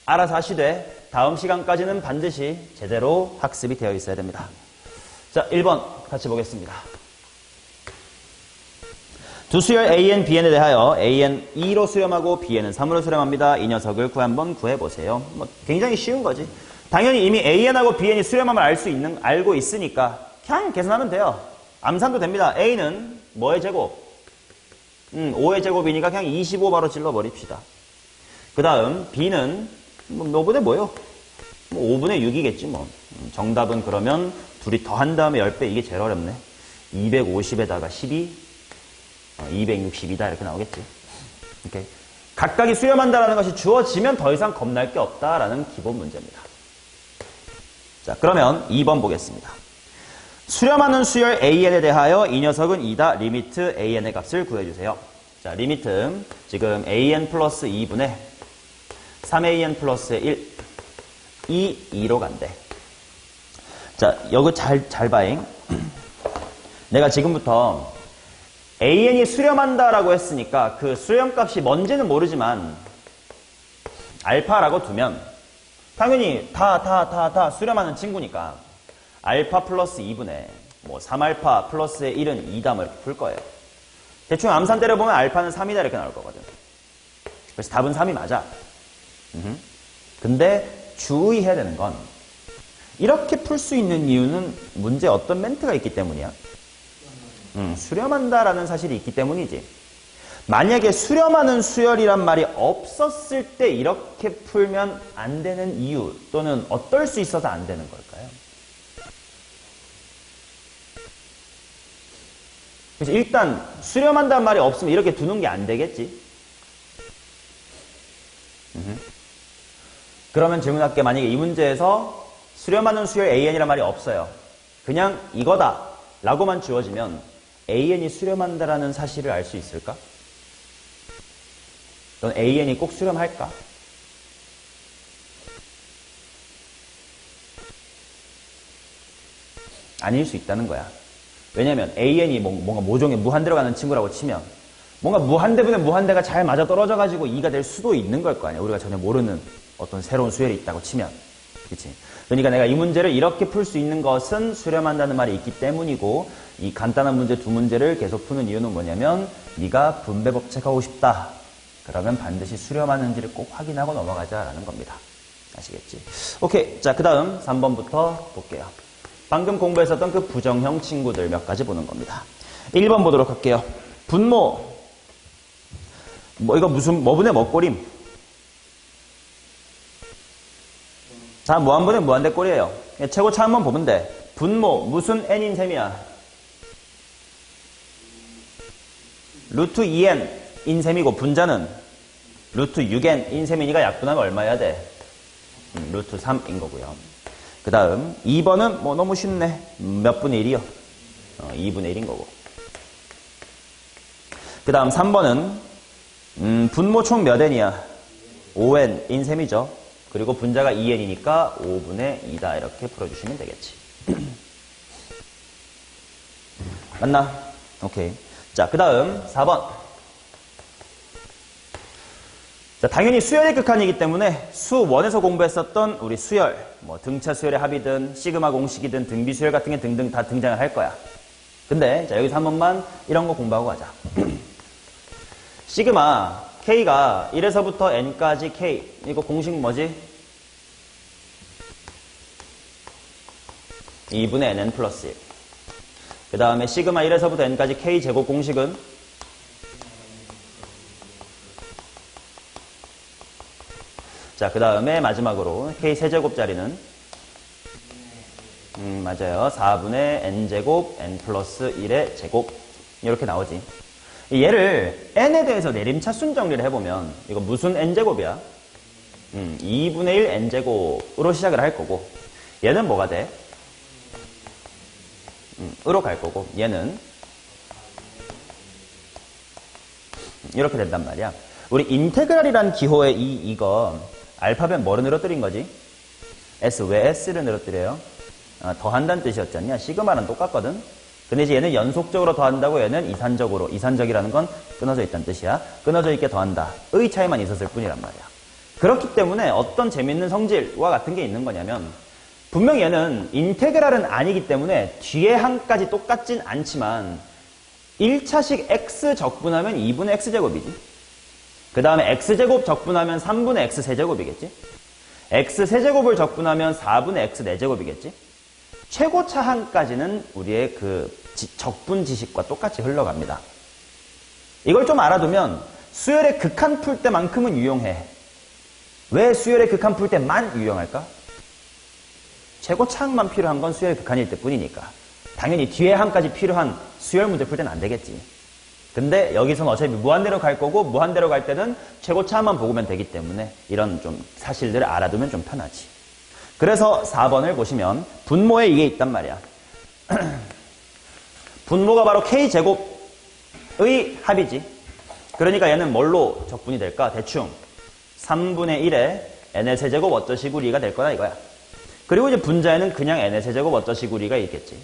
알아서 하시되 다음 시간까지는 반드시 제대로 학습이 되어 있어야 됩니다. 자, 1번 같이 보겠습니다. 두 수열 AN, BN에 대하여 AN 2로 수렴하고 BN은 3으로 수렴합니다. 이 녀석을 한번 구해보세요. 뭐 굉장히 쉬운 거지. 당연히 이미 AN하고 BN이 수렴함을 알고 있으니까 그냥 계산하면 돼요. 암산도 됩니다. A는 뭐의 제곱? 5의 제곱이니까 그냥 25 바로 찔러버립시다. 그 다음 B는 뭐 분의 뭐요? 5분의 6이겠지 뭐. 정답은 그러면 둘이 더한 다음에 10배 이게 제일 어렵네. 250에다가 12 260이다 이렇게 나오겠지. 오케이. 각각이 수렴한다라는 것이 주어지면 더 이상 겁날 게 없다라는 기본 문제입니다. 자, 그러면 2번 보겠습니다. 수렴하는 수열 AN에 대하여 이 녀석은 2다. 리미트 AN의 값을 구해주세요. 자, 리미트 지금 AN 플러스 2분의 3AN 플러스 1 2로 간대. 자, 여기 잘 봐잉. 내가 지금부터 AN이 수렴한다라고 했으니까 그 수렴값이 뭔지는 모르지만 알파라고 두면 당연히 다 수렴하는 친구니까 알파 플러스 2분의 뭐 3알파 플러스의 1은 2다 뭐 이렇게 풀 거예요. 대충 암산 때려보면 알파는 3이다 이렇게 나올 거거든. 그래서 답은 3이 맞아. 근데 주의해야 되는 건 이렇게 풀 수 있는 이유는 문제에 어떤 멘트가 있기 때문이야. 수렴한다라는 사실이 있기 때문이지. 만약에 수렴하는 수열이란 말이 없었을 때 이렇게 풀면 안 되는 이유 또는 어떨 수 있어서 안 되는 걸까요? 그래서 일단 수렴한다는 말이 없으면 이렇게 두는 게 안 되겠지. 그러면 질문할게. 만약에 이 문제에서 수렴하는 수열 AN이란 말이 없어요. 그냥 이거다 라고만 주어지면 AN이 수렴한다라는 사실을 알 수 있을까? 넌 AN이 꼭 수렴할까? 아닐 수 있다는 거야. 왜냐면 AN이 뭔가 모종의 무한대로 가는 친구라고 치면 뭔가 무한대분의 무한대가 잘 맞아 떨어져가지고 2가 될 수도 있는 걸 거 아니야. 우리가 전혀 모르는 어떤 새로운 수열이 있다고 치면. 그치? 그러니까 내가 이 문제를 이렇게 풀 수 있는 것은 수렴한다는 말이 있기 때문이고 이 간단한 문제 두 문제를 계속 푸는 이유는 뭐냐면 네가 분배법칙하고 싶다. 그러면 반드시 수렴하는지를 꼭 확인하고 넘어가자라는 겁니다. 아시겠지? 오케이. 자, 그 다음 3번부터 볼게요. 방금 공부했었던 그 부정형 친구들 몇 가지 보는 겁니다. 1번 보도록 할게요. 분모. 이거 뭐 분의 뭐꼴임? 자, 무한분의 무한대 꼴이에요. 최고차 한번 보면 돼. 분모 무슨 n인 셈이야? 루트 2n인 셈이고 분자는 루트 6n인 셈이니까 약분하면 얼마여야 돼? 루트 3인 거고요. 그 다음 2번은 뭐 너무 쉽네. 몇 분의 1이요? 2분의 1인 거고. 그 다음 3번은 분모 총 몇 n이야? 5n인 셈이죠. 그리고 분자가 2n이니까 5분의 2다 이렇게 풀어주시면 되겠지. 맞나? 오케이. 자, 그 다음 4번. 자, 당연히 수열의 극한이기 때문에 수1에서 공부했었던 우리 수열, 뭐 등차 수열의 합이든 시그마 공식이든 등비 수열 같은 게 등등 다 등장을 할 거야. 근데 자, 여기서 한 번만 이런 거 공부하고 가자. 시그마 K가 1에서부터 N까지 K. 이거 공식 뭐지? 2분의 NN 플러스 1. 그 다음에 시그마 1에서부터 N까지 K 제곱 공식은 자, 그 다음에 마지막으로 K 세제곱짜리는 맞아요. 4분의 N제곱 N 플러스 1의 제곱 이렇게 나오지. 얘를 N에 대해서 내림차순 정리를 해보면 이거 무슨 N제곱이야? 2분의 1 N제곱으로 시작을 할 거고 얘는 뭐가 돼? 으로 갈 거고 얘는 이렇게 된단 말이야. 우리 인테그랄이란 기호의 이거 알파벳 뭐를 늘어뜨린 거지? S. 왜 S를 늘어뜨려요? 더한다는 뜻이었지 않냐? 시그마는 똑같거든? 근데 이제 얘는 연속적으로 더한다고 얘는 이산적으로. 이산적이라는 건 끊어져 있다는 뜻이야. 끊어져 있게 더한다. 의 차이만 있었을 뿐이란 말이야. 그렇기 때문에 어떤 재밌는 성질과 같은 게 있는 거냐면 분명 얘는 인테그랄은 아니기 때문에 뒤에 한까지 똑같진 않지만 1차식 x 적분하면 2분의 x제곱이지. 그 다음에 x제곱 적분하면 3분의 x세제곱이겠지. x세제곱을 적분하면 4분의 x4제곱이겠지. 최고차 한까지는 우리의 그 적분 지식과 똑같이 흘러갑니다. 이걸 좀 알아두면 수열의 극한 풀 때만큼은 유용해. 왜 수열의 극한 풀 때만 유용할까? 최고차항만 필요한 건 수열의 극한일 때뿐이니까. 당연히 뒤에 한까지 필요한 수열 문제 풀 때는 안 되겠지. 근데 여기서는 어차피 무한대로 갈 거고 무한대로 갈 때는 최고차항만 보면 되기 때문에 이런 좀 사실들을 알아두면 좀 편하지. 그래서 4번을 보시면 분모에 이게 있단 말이야. 분모가 바로 K제곱의 합이지. 그러니까 얘는 뭘로 적분이 될까? 대충 3분의 1에 N의 세제곱 어쩌시구 리가 될 거다 이거야. 그리고 이제 분자에는 그냥 N의 세제곱 어쩌시구 리가 있겠지.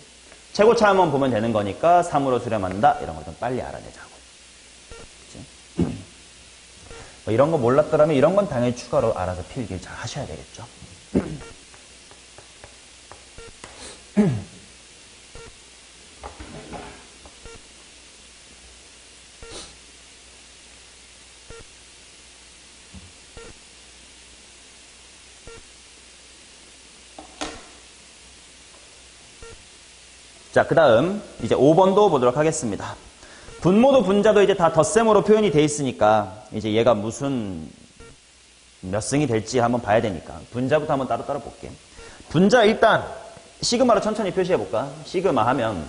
최고차항만 보면 되는 거니까 3으로 수렴한다. 이런 걸 좀 빨리 알아내자고. 뭐 이런 거 몰랐더라면 이런 건 당연히 추가로 알아서 필기를 잘 하셔야 되겠죠. 자, 그 다음 이제 5번도 보도록 하겠습니다. 분모도 분자도 이제 다 덧셈으로 표현이 돼 있으니까 이제 얘가 무슨 몇 승이 될지 한번 봐야 되니까 분자부터 한번 따로 볼게. 분자 일단 시그마로 천천히 표시해 볼까? 시그마 하면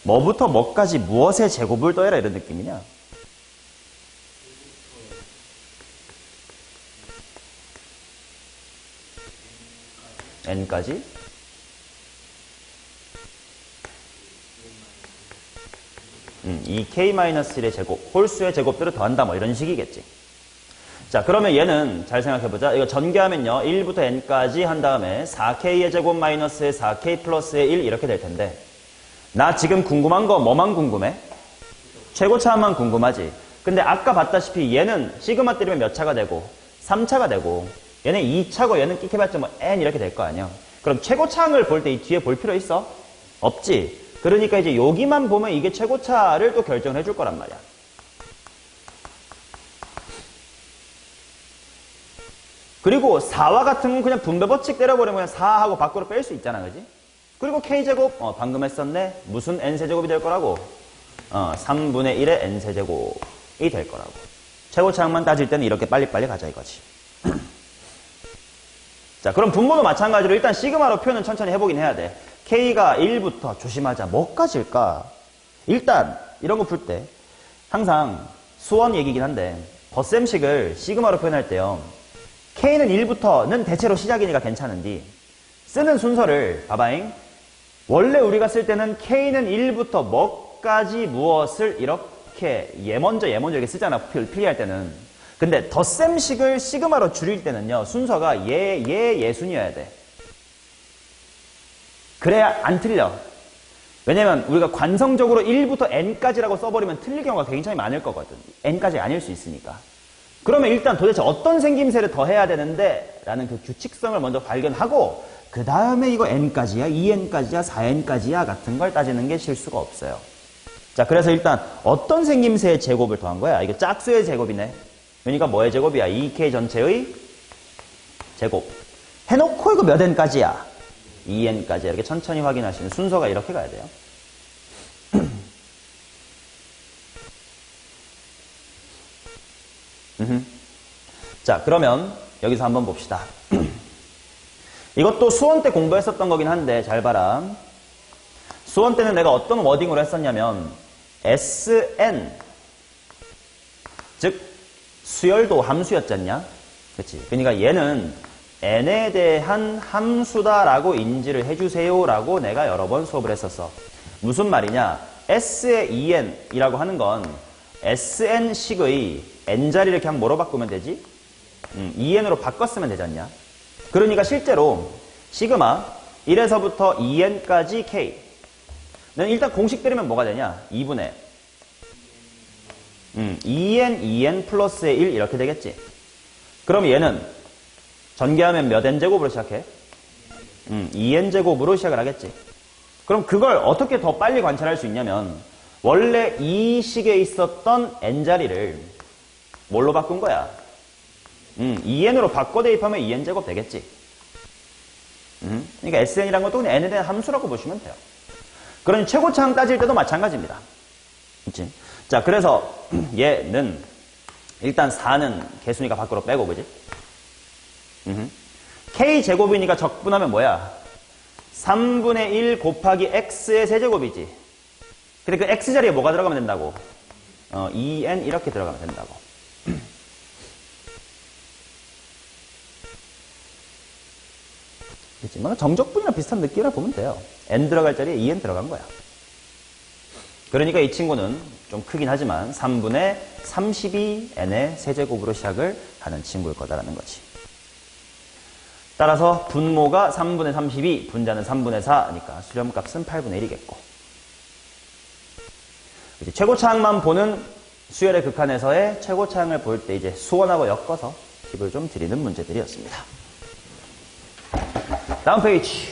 뭐부터 뭐까지 무엇의 제곱을 더해라 이런 느낌이냐? n까지? 이 k-1의 제곱, 홀수의 제곱들을 더한다 뭐 이런 식이겠지. 자, 그러면 얘는 잘 생각해보자. 이거 전개하면요 1부터 n까지 한 다음에 4k의 제곱 마이너스의 4k 플러스의 1 이렇게 될 텐데 나 지금 궁금한 거 뭐만 궁금해? 최고차만 궁금하지. 근데 아까 봤다시피 얘는 시그마 때리면 몇 차가 되고 3차가 되고 얘는 2차고 얘는 끽해봤자 뭐 n 이렇게 될 거 아니야. 그럼 최고차항을 볼 때 이 뒤에 볼 필요 있어? 없지. 그러니까 이제 여기만 보면 이게 최고차를 또 결정을 해줄 거란 말이야. 그리고 4와 같은 건 그냥 분배 법칙 때려버리면 그냥 4하고 밖으로 뺄 수 있잖아, 그지? 그리고 K제곱, 방금 했었네. 무슨 N세제곱이 될 거라고? 3분의 1의 N세제곱이 될 거라고. 최고차항만 따질 때는 이렇게 빨리빨리 가자 이거지. 자, 그럼 분모도 마찬가지로 일단 시그마로 표현은 천천히 해보긴 해야 돼. K가 1부터 조심하자. 뭐까지일까? 일단 이런 거 풀 때 항상 수원 얘기긴 한데 덧셈식을 시그마로 표현할 때요. K는 1부터는 대체로 시작이니까 괜찮은데 쓰는 순서를 봐봐잉. 원래 우리가 쓸 때는 K는 1부터 뭐까지 무엇을 이렇게 얘 먼저 이렇게 쓰잖아. 필기할 때는. 근데 덧셈식을 시그마로 줄일 때는요. 순서가 얘 순이어야 돼. 그래야 안 틀려. 왜냐면 우리가 관성적으로 1부터 n까지라고 써버리면 틀릴 경우가 굉장히 많을 거거든. n까지 아닐 수 있으니까. 그러면 일단 도대체 어떤 생김새를 더 해야 되는데 라는 그 규칙성을 먼저 발견하고 그 다음에 이거 n까지야, 2n까지야, 4n까지야 같은 걸 따지는 게 실수가 없어요. 자, 그래서 일단 어떤 생김새의 제곱을 더한 거야? 이거 짝수의 제곱이네. 그러니까 뭐의 제곱이야? 2k 전체의 제곱. 해놓고 이거 몇 n까지야? 2n까지. 이렇게 천천히 확인하시는 순서가 이렇게 가야 돼요. 자, 그러면 여기서 한번 봅시다. 이것도 수원 때 공부했었던 거긴 한데 잘 봐라. 수원 때는 내가 어떤 워딩으로 했었냐면 SN, 즉 수열도 함수였잖냐? 그치? 그러니까 얘는 n에 대한 함수다라고 인지를 해주세요라고 내가 여러 번 수업을 했었어. 무슨 말이냐? S의 2n이라고 하는 건 SN식의 n자리를 그냥 뭐로 바꾸면 되지? 2n으로 바꿨으면 되지 않냐? 그러니까 실제로 시그마 1에서부터 2n까지 k 는 일단 공식 들이면 뭐가 되냐? 2분의 2n, 2n 플러스의 1 이렇게 되겠지? 그럼 얘는 전개하면 몇 n제곱으로 시작해? 2n제곱으로 시작을 하겠지? 그럼 그걸 어떻게 더 빨리 관찰할 수 있냐면 원래 이 식에 있었던 n자리를 뭘로 바꾼 거야? 2n으로 바꿔 대입하면 2n제곱 되겠지? 그러니까 SN이란 것도 그냥 n에 대한 함수라고 보시면 돼요. 그러니 최고차항 따질 때도 마찬가지입니다. 그치? 자, 그래서 얘는 일단 4는 개수니까 밖으로 빼고, 그지? K제곱이니까 적분하면 뭐야? 3분의 1 곱하기 X의 세제곱이지. 근데 그 X 자리에 뭐가 들어가면 된다고? 2n 이렇게 들어가면 된다고. 그렇지만 정적분이랑 비슷한 느낌이라 보면 돼요. n 들어갈 자리에 2n 들어간 거야. 그러니까 이 친구는 좀 크긴 하지만 3분의 32n의 세제곱으로 시작을 하는 친구일 거다라는 거지. 따라서 분모가 3분의 32, 분자는 3분의 4니까 수렴값은 8분의 1이겠고. 이제 최고차항만 보는 수열의 극한에서의 최고차항을 볼 때 이제 수원하고 엮어서 팁을 좀 드리는 문제들이었습니다. 다음 페이지.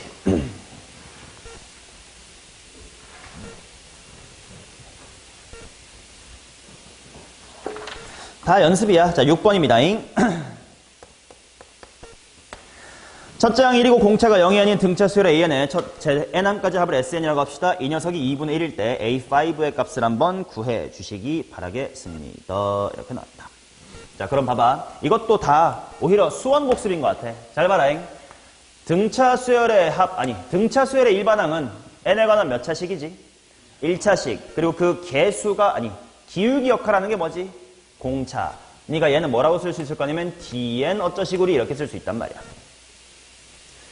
다 연습이야. 자, 6번입니다. 첫째 항 1이고 공차가 0이 아닌 등차 수열의 AN에 제 N항까지 합을 SN이라고 합시다. 이 녀석이 2분의 1일 때 A5의 값을 한번 구해 주시기 바라겠습니다. 이렇게 나왔다. 자, 그럼 봐봐. 이것도 다 오히려 수원 복습인 것 같아. 잘 봐라잉. 등차 수열의 등차 수열의 일반항은 n에 관한 몇 차식이지? 1차식. 그리고 그 개수가, 기울기 역할하는 게 뭐지? 공차. 그러니까 얘는 뭐라고 쓸 수 있을 거냐면 dn 어쩌시구리 이렇게 쓸 수 있단 말이야.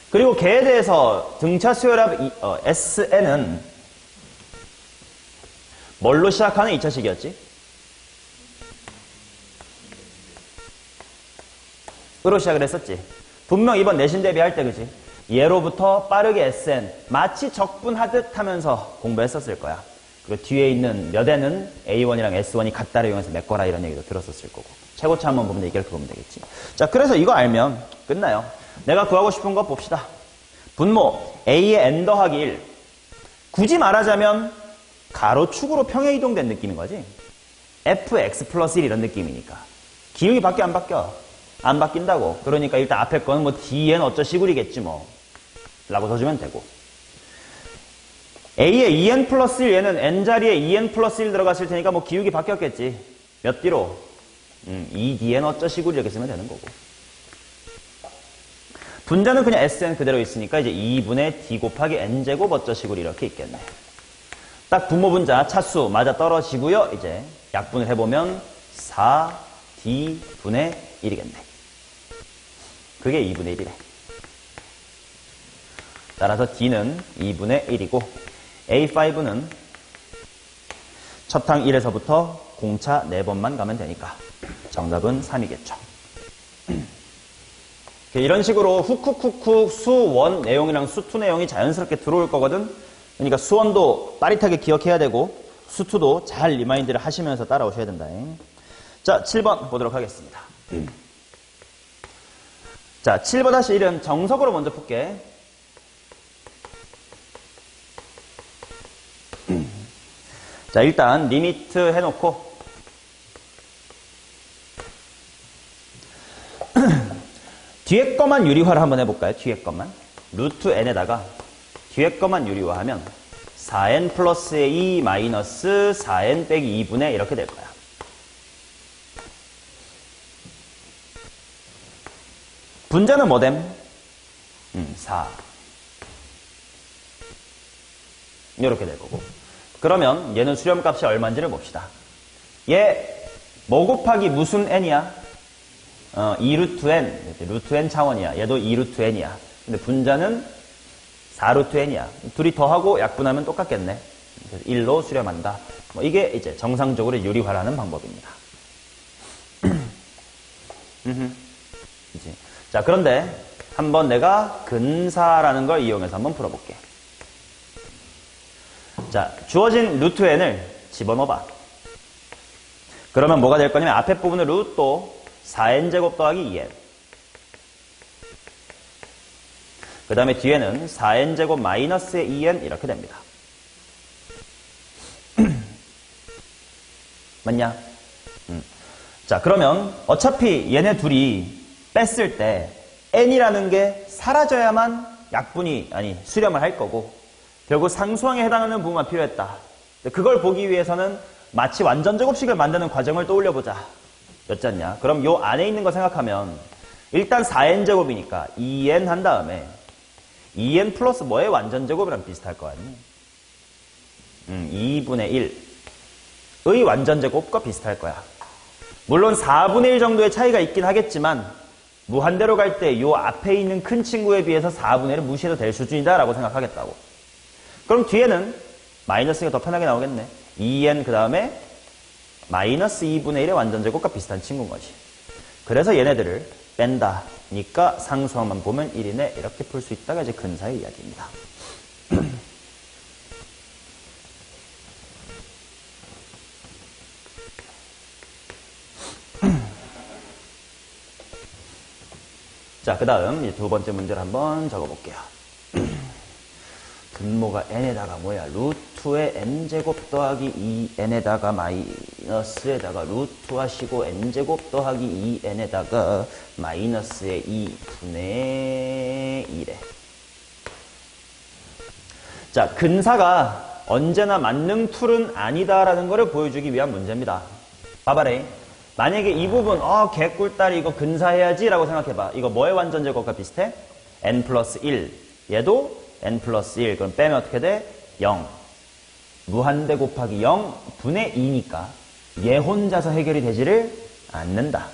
그리고 걔에 대해서 등차 수열합 sn은 뭘로 시작하는 2차식이었지? 으로 시작을 했었지. 분명 이번 내신 대비할 때, 그지? 얘로부터 빠르게 SN, 마치 적분하듯 하면서 공부했었을 거야. 그리고 뒤에 있는 몇 N은 A1이랑 S1이 같다를 이용해서 메꿔라 이런 얘기도 들었었을 거고. 최고차 한번 보면 이렇게 보면 되겠지. 자, 그래서 이거 알면 끝나요. 내가 구하고 싶은 거 봅시다. 분모 A의 N 더하기 1. 굳이 말하자면 가로축으로 평행 이동된 느낌인 거지. fx 플러스 1 이런 느낌이니까. 기울기 바뀌어 안 바뀌어? 안 바뀐다고. 그러니까 일단 앞에 거는 뭐 dn 어쩌시구리겠지 뭐 라고 써주면 되고, a의 2n 플러스 1 얘는 n자리에 2n 플러스 1 들어갔을 테니까 뭐 기울기 바뀌었겠지. 몇 D로? 2dn 어쩌시구리 이렇게 쓰면 되는 거고, 분자는 그냥 sn 그대로 있으니까 이제 2분의 d 곱하기 n제곱 어쩌시구리 이렇게 있겠네. 딱 분모 분자 차수 맞아 떨어지고요. 이제 약분을 해보면 4d분의 1이겠네. 그게 2분의 1이래. 따라서 D는 2분의 1이고 A5는 첫 항 1에서부터 공차 4번만 가면 되니까 정답은 3이겠죠. 이런 식으로 훅훅훅훅 수원 내용이랑 수투 내용이 자연스럽게 들어올 거거든. 그러니까 수원도 빠릿하게 기억해야 되고 수투도 잘 리마인드를 하시면서 따라오셔야 된다. 자, 7번 보도록 하겠습니다. 자, 7-1은 정석으로 먼저 풀게. 자, 일단 리미트 해놓고 뒤에 거만 유리화를 한번 해볼까요? 뒤에 거만. 루트 n에다가 뒤에 거만 유리화하면 4n 플러스의 2 마이너스 4n 빼기 2분의 이렇게 될 거야. 분자는 뭐됨? 4. 이렇게 될 거고. 그러면 얘는 수렴값이 얼마인지를 봅시다. 얘 뭐 곱하기 무슨 n이야? 2루트 n. 루트 n 차원이야. 얘도 2루트 n이야. 근데 분자는 4루트 n이야. 둘이 더하고 약분하면 똑같겠네. 그래서 1로 수렴한다. 뭐 이게 이제 정상적으로 유리화라는 방법입니다. 이제. 자, 그런데 한번 내가 근사라는 걸 이용해서 한번 풀어볼게. 자, 주어진 루트 n을 집어넣어봐. 그러면 뭐가 될 거냐면 앞에 부분은 루트 4n제곱 더하기 2n. 그 다음에 뒤에는 4n제곱 마이너스의 2n 이렇게 됩니다. 맞냐? 자, 그러면 어차피 얘네 둘이 뺐을 때 n이라는 게 사라져야만 수렴을 할 거고 결국 상수항에 해당하는 부분만 필요했다. 그걸 보기 위해서는 마치 완전 제곱식을 만드는 과정을 떠올려보자. 였잖냐? 그럼 요 안에 있는 거 생각하면 일단 4n제곱이니까 2n 한 다음에 2n 플러스 뭐의 완전 제곱이랑 비슷할 거 아니니? 2분의 1의 완전 제곱과 비슷할 거야. 물론 4분의 1 정도의 차이가 있긴 하겠지만 무한대로 갈 때 요 앞에 있는 큰 친구에 비해서 4분의 1을 무시해도 될 수준이다 라고 생각하겠다고. 그럼 뒤에는 마이너스가 더 편하게 나오겠네. 2n 그 다음에 마이너스 2분의 1의 완전 제곱과 비슷한 친구인 거지. 그래서 얘네들을 뺀다니까 상수항만 보면 1이네 이렇게 풀 수 있다가 이제 근사의 이야기입니다. 자, 그 다음 이제 두 번째 문제를 한번 적어볼게요. 분모가 n에다가 뭐야? 루트의 n제곱 더하기 2n에다가 마이너스에다가 루트 하시고 n제곱 더하기 2n에다가 마이너스의 2분의 1에. 자, 근사가 언제나 만능 툴은 아니다라는 것을 보여주기 위한 문제입니다. 봐봐래. 만약에 이 부분 개꿀다리 이거 근사해야지 라고 생각해봐. 이거 뭐의 완전 제곱과 비슷해? n 플러스 1. 얘도 n 플러스 1. 그럼 빼면 어떻게 돼? 0. 무한대 곱하기 0 분의 2니까 얘 혼자서 해결이 되지를 않는다.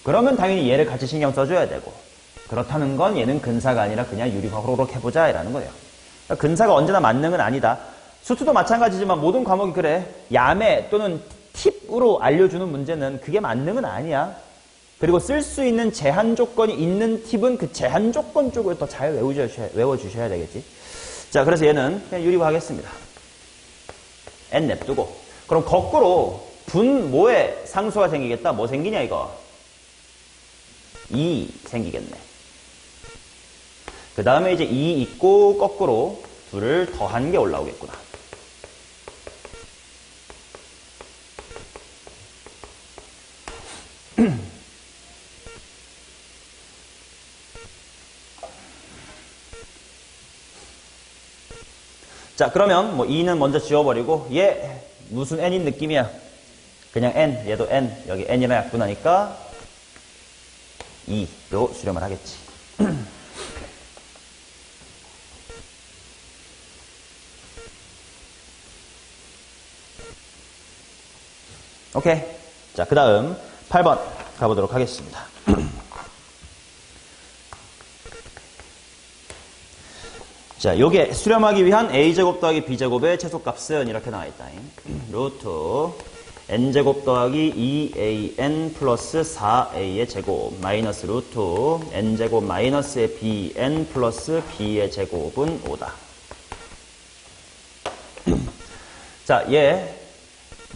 그러면 당연히 얘를 같이 신경 써줘야 되고, 그렇다는 건 얘는 근사가 아니라 그냥 유리화 호로록 해보자 이라는 거예요. 그러니까 근사가 언제나 만능은 아니다. 수투도 마찬가지지만 모든 과목이 그래. 야매 또는 팁으로 알려주는 문제는 그게 만능은 아니야. 그리고 쓸 수 있는 제한 조건이 있는 팁은 그 제한 조건 쪽을 더 잘 외워주셔야 되겠지. 자, 그래서 얘는 그냥 유리화 하겠습니다. n 냅두고. 그럼 거꾸로 분모에 상수가 생기겠다. 뭐 생기냐 이거? 2 생기겠네. 그 다음에 이제 2 있고 거꾸로 둘을 더한 게 올라오겠구나. 자, 그러면 뭐 2는 먼저 지워버리고 얘 무슨 n인 느낌이야? 그냥 n, 얘도 n, 여기 n이랑 약분하니까 2로 수렴을 하겠지. 오케이. 자, 그 다음 8번 가보도록 하겠습니다. 자, 요게 수렴하기 위한 a제곱 더하기 b제곱의 최소값은 이렇게 나와있다. 루트 n제곱 더하기 2an 플러스 4a의 제곱 마이너스 루트 n제곱 마이너스의 bn 플러스 b의 제곱은 5다. 자, 얘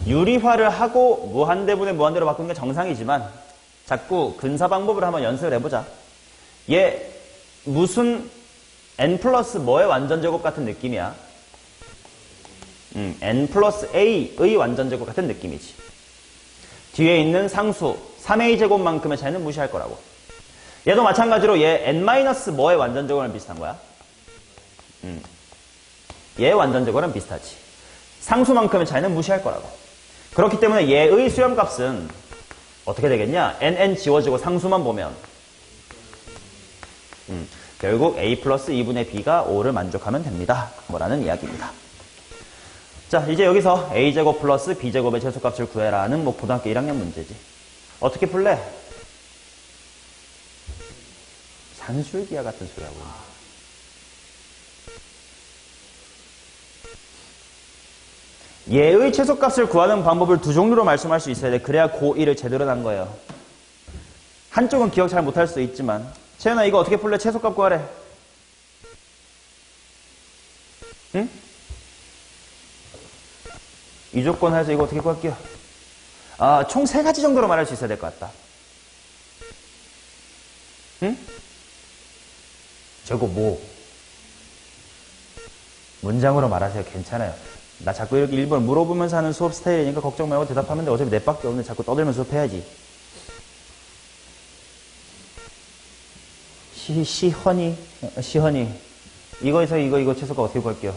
유리화를 하고 무한대분의 무한대로 바꾸는 게 정상이지만 자꾸 근사 방법으로 한번 연습을 해보자. 얘 무슨 n 플러스 뭐의 완전제곱 같은 느낌이야? n 플러스 a의 완전제곱 같은 느낌이지. 뒤에 있는 상수 3a 제곱만큼의 차이는 무시할 거라고. 얘도 마찬가지로 얘 n 마이너스 뭐의 완전제곱이랑 비슷한 거야? 얘의 완전제곱이랑 비슷하지. 상수만큼의 차이는 무시할 거라고. 그렇기 때문에 얘의 수렴값은 어떻게 되겠냐? nn 지워지고 상수만 보면 결국 a 플러스 2분의 b가 5를 만족하면 됩니다. 뭐라는 이야기입니다. 자, 이제 여기서 a제곱 플러스 b제곱의 최소값을 구해라는 뭐 고등학교 1학년 문제지. 어떻게 풀래? 산술기하 같은 소리하고. 얘의 최소값을 구하는 방법을 두 종류로 말씀할 수 있어야 돼. 그래야 고1을 제대로 난 거예요. 한쪽은 기억 잘 못할 수 있지만. 채연아, 이거 어떻게 풀래? 최소값 구하래. 응? 이 조건 해서 이거 어떻게 구할게요? 아, 총 3가지 정도로 말할 수 있어야 될 것 같다. 응? 저거 뭐? 문장으로 말하세요. 괜찮아요. 나 자꾸 이렇게 일부러 물어보면서 하는 수업 스타일이니까 걱정 말고 대답하면 돼. 어차피 내 밖에 없는데 자꾸 떠들면서 수업해야지. 시헌이. 이거에서 이거 최소값 어떻게 구할게요?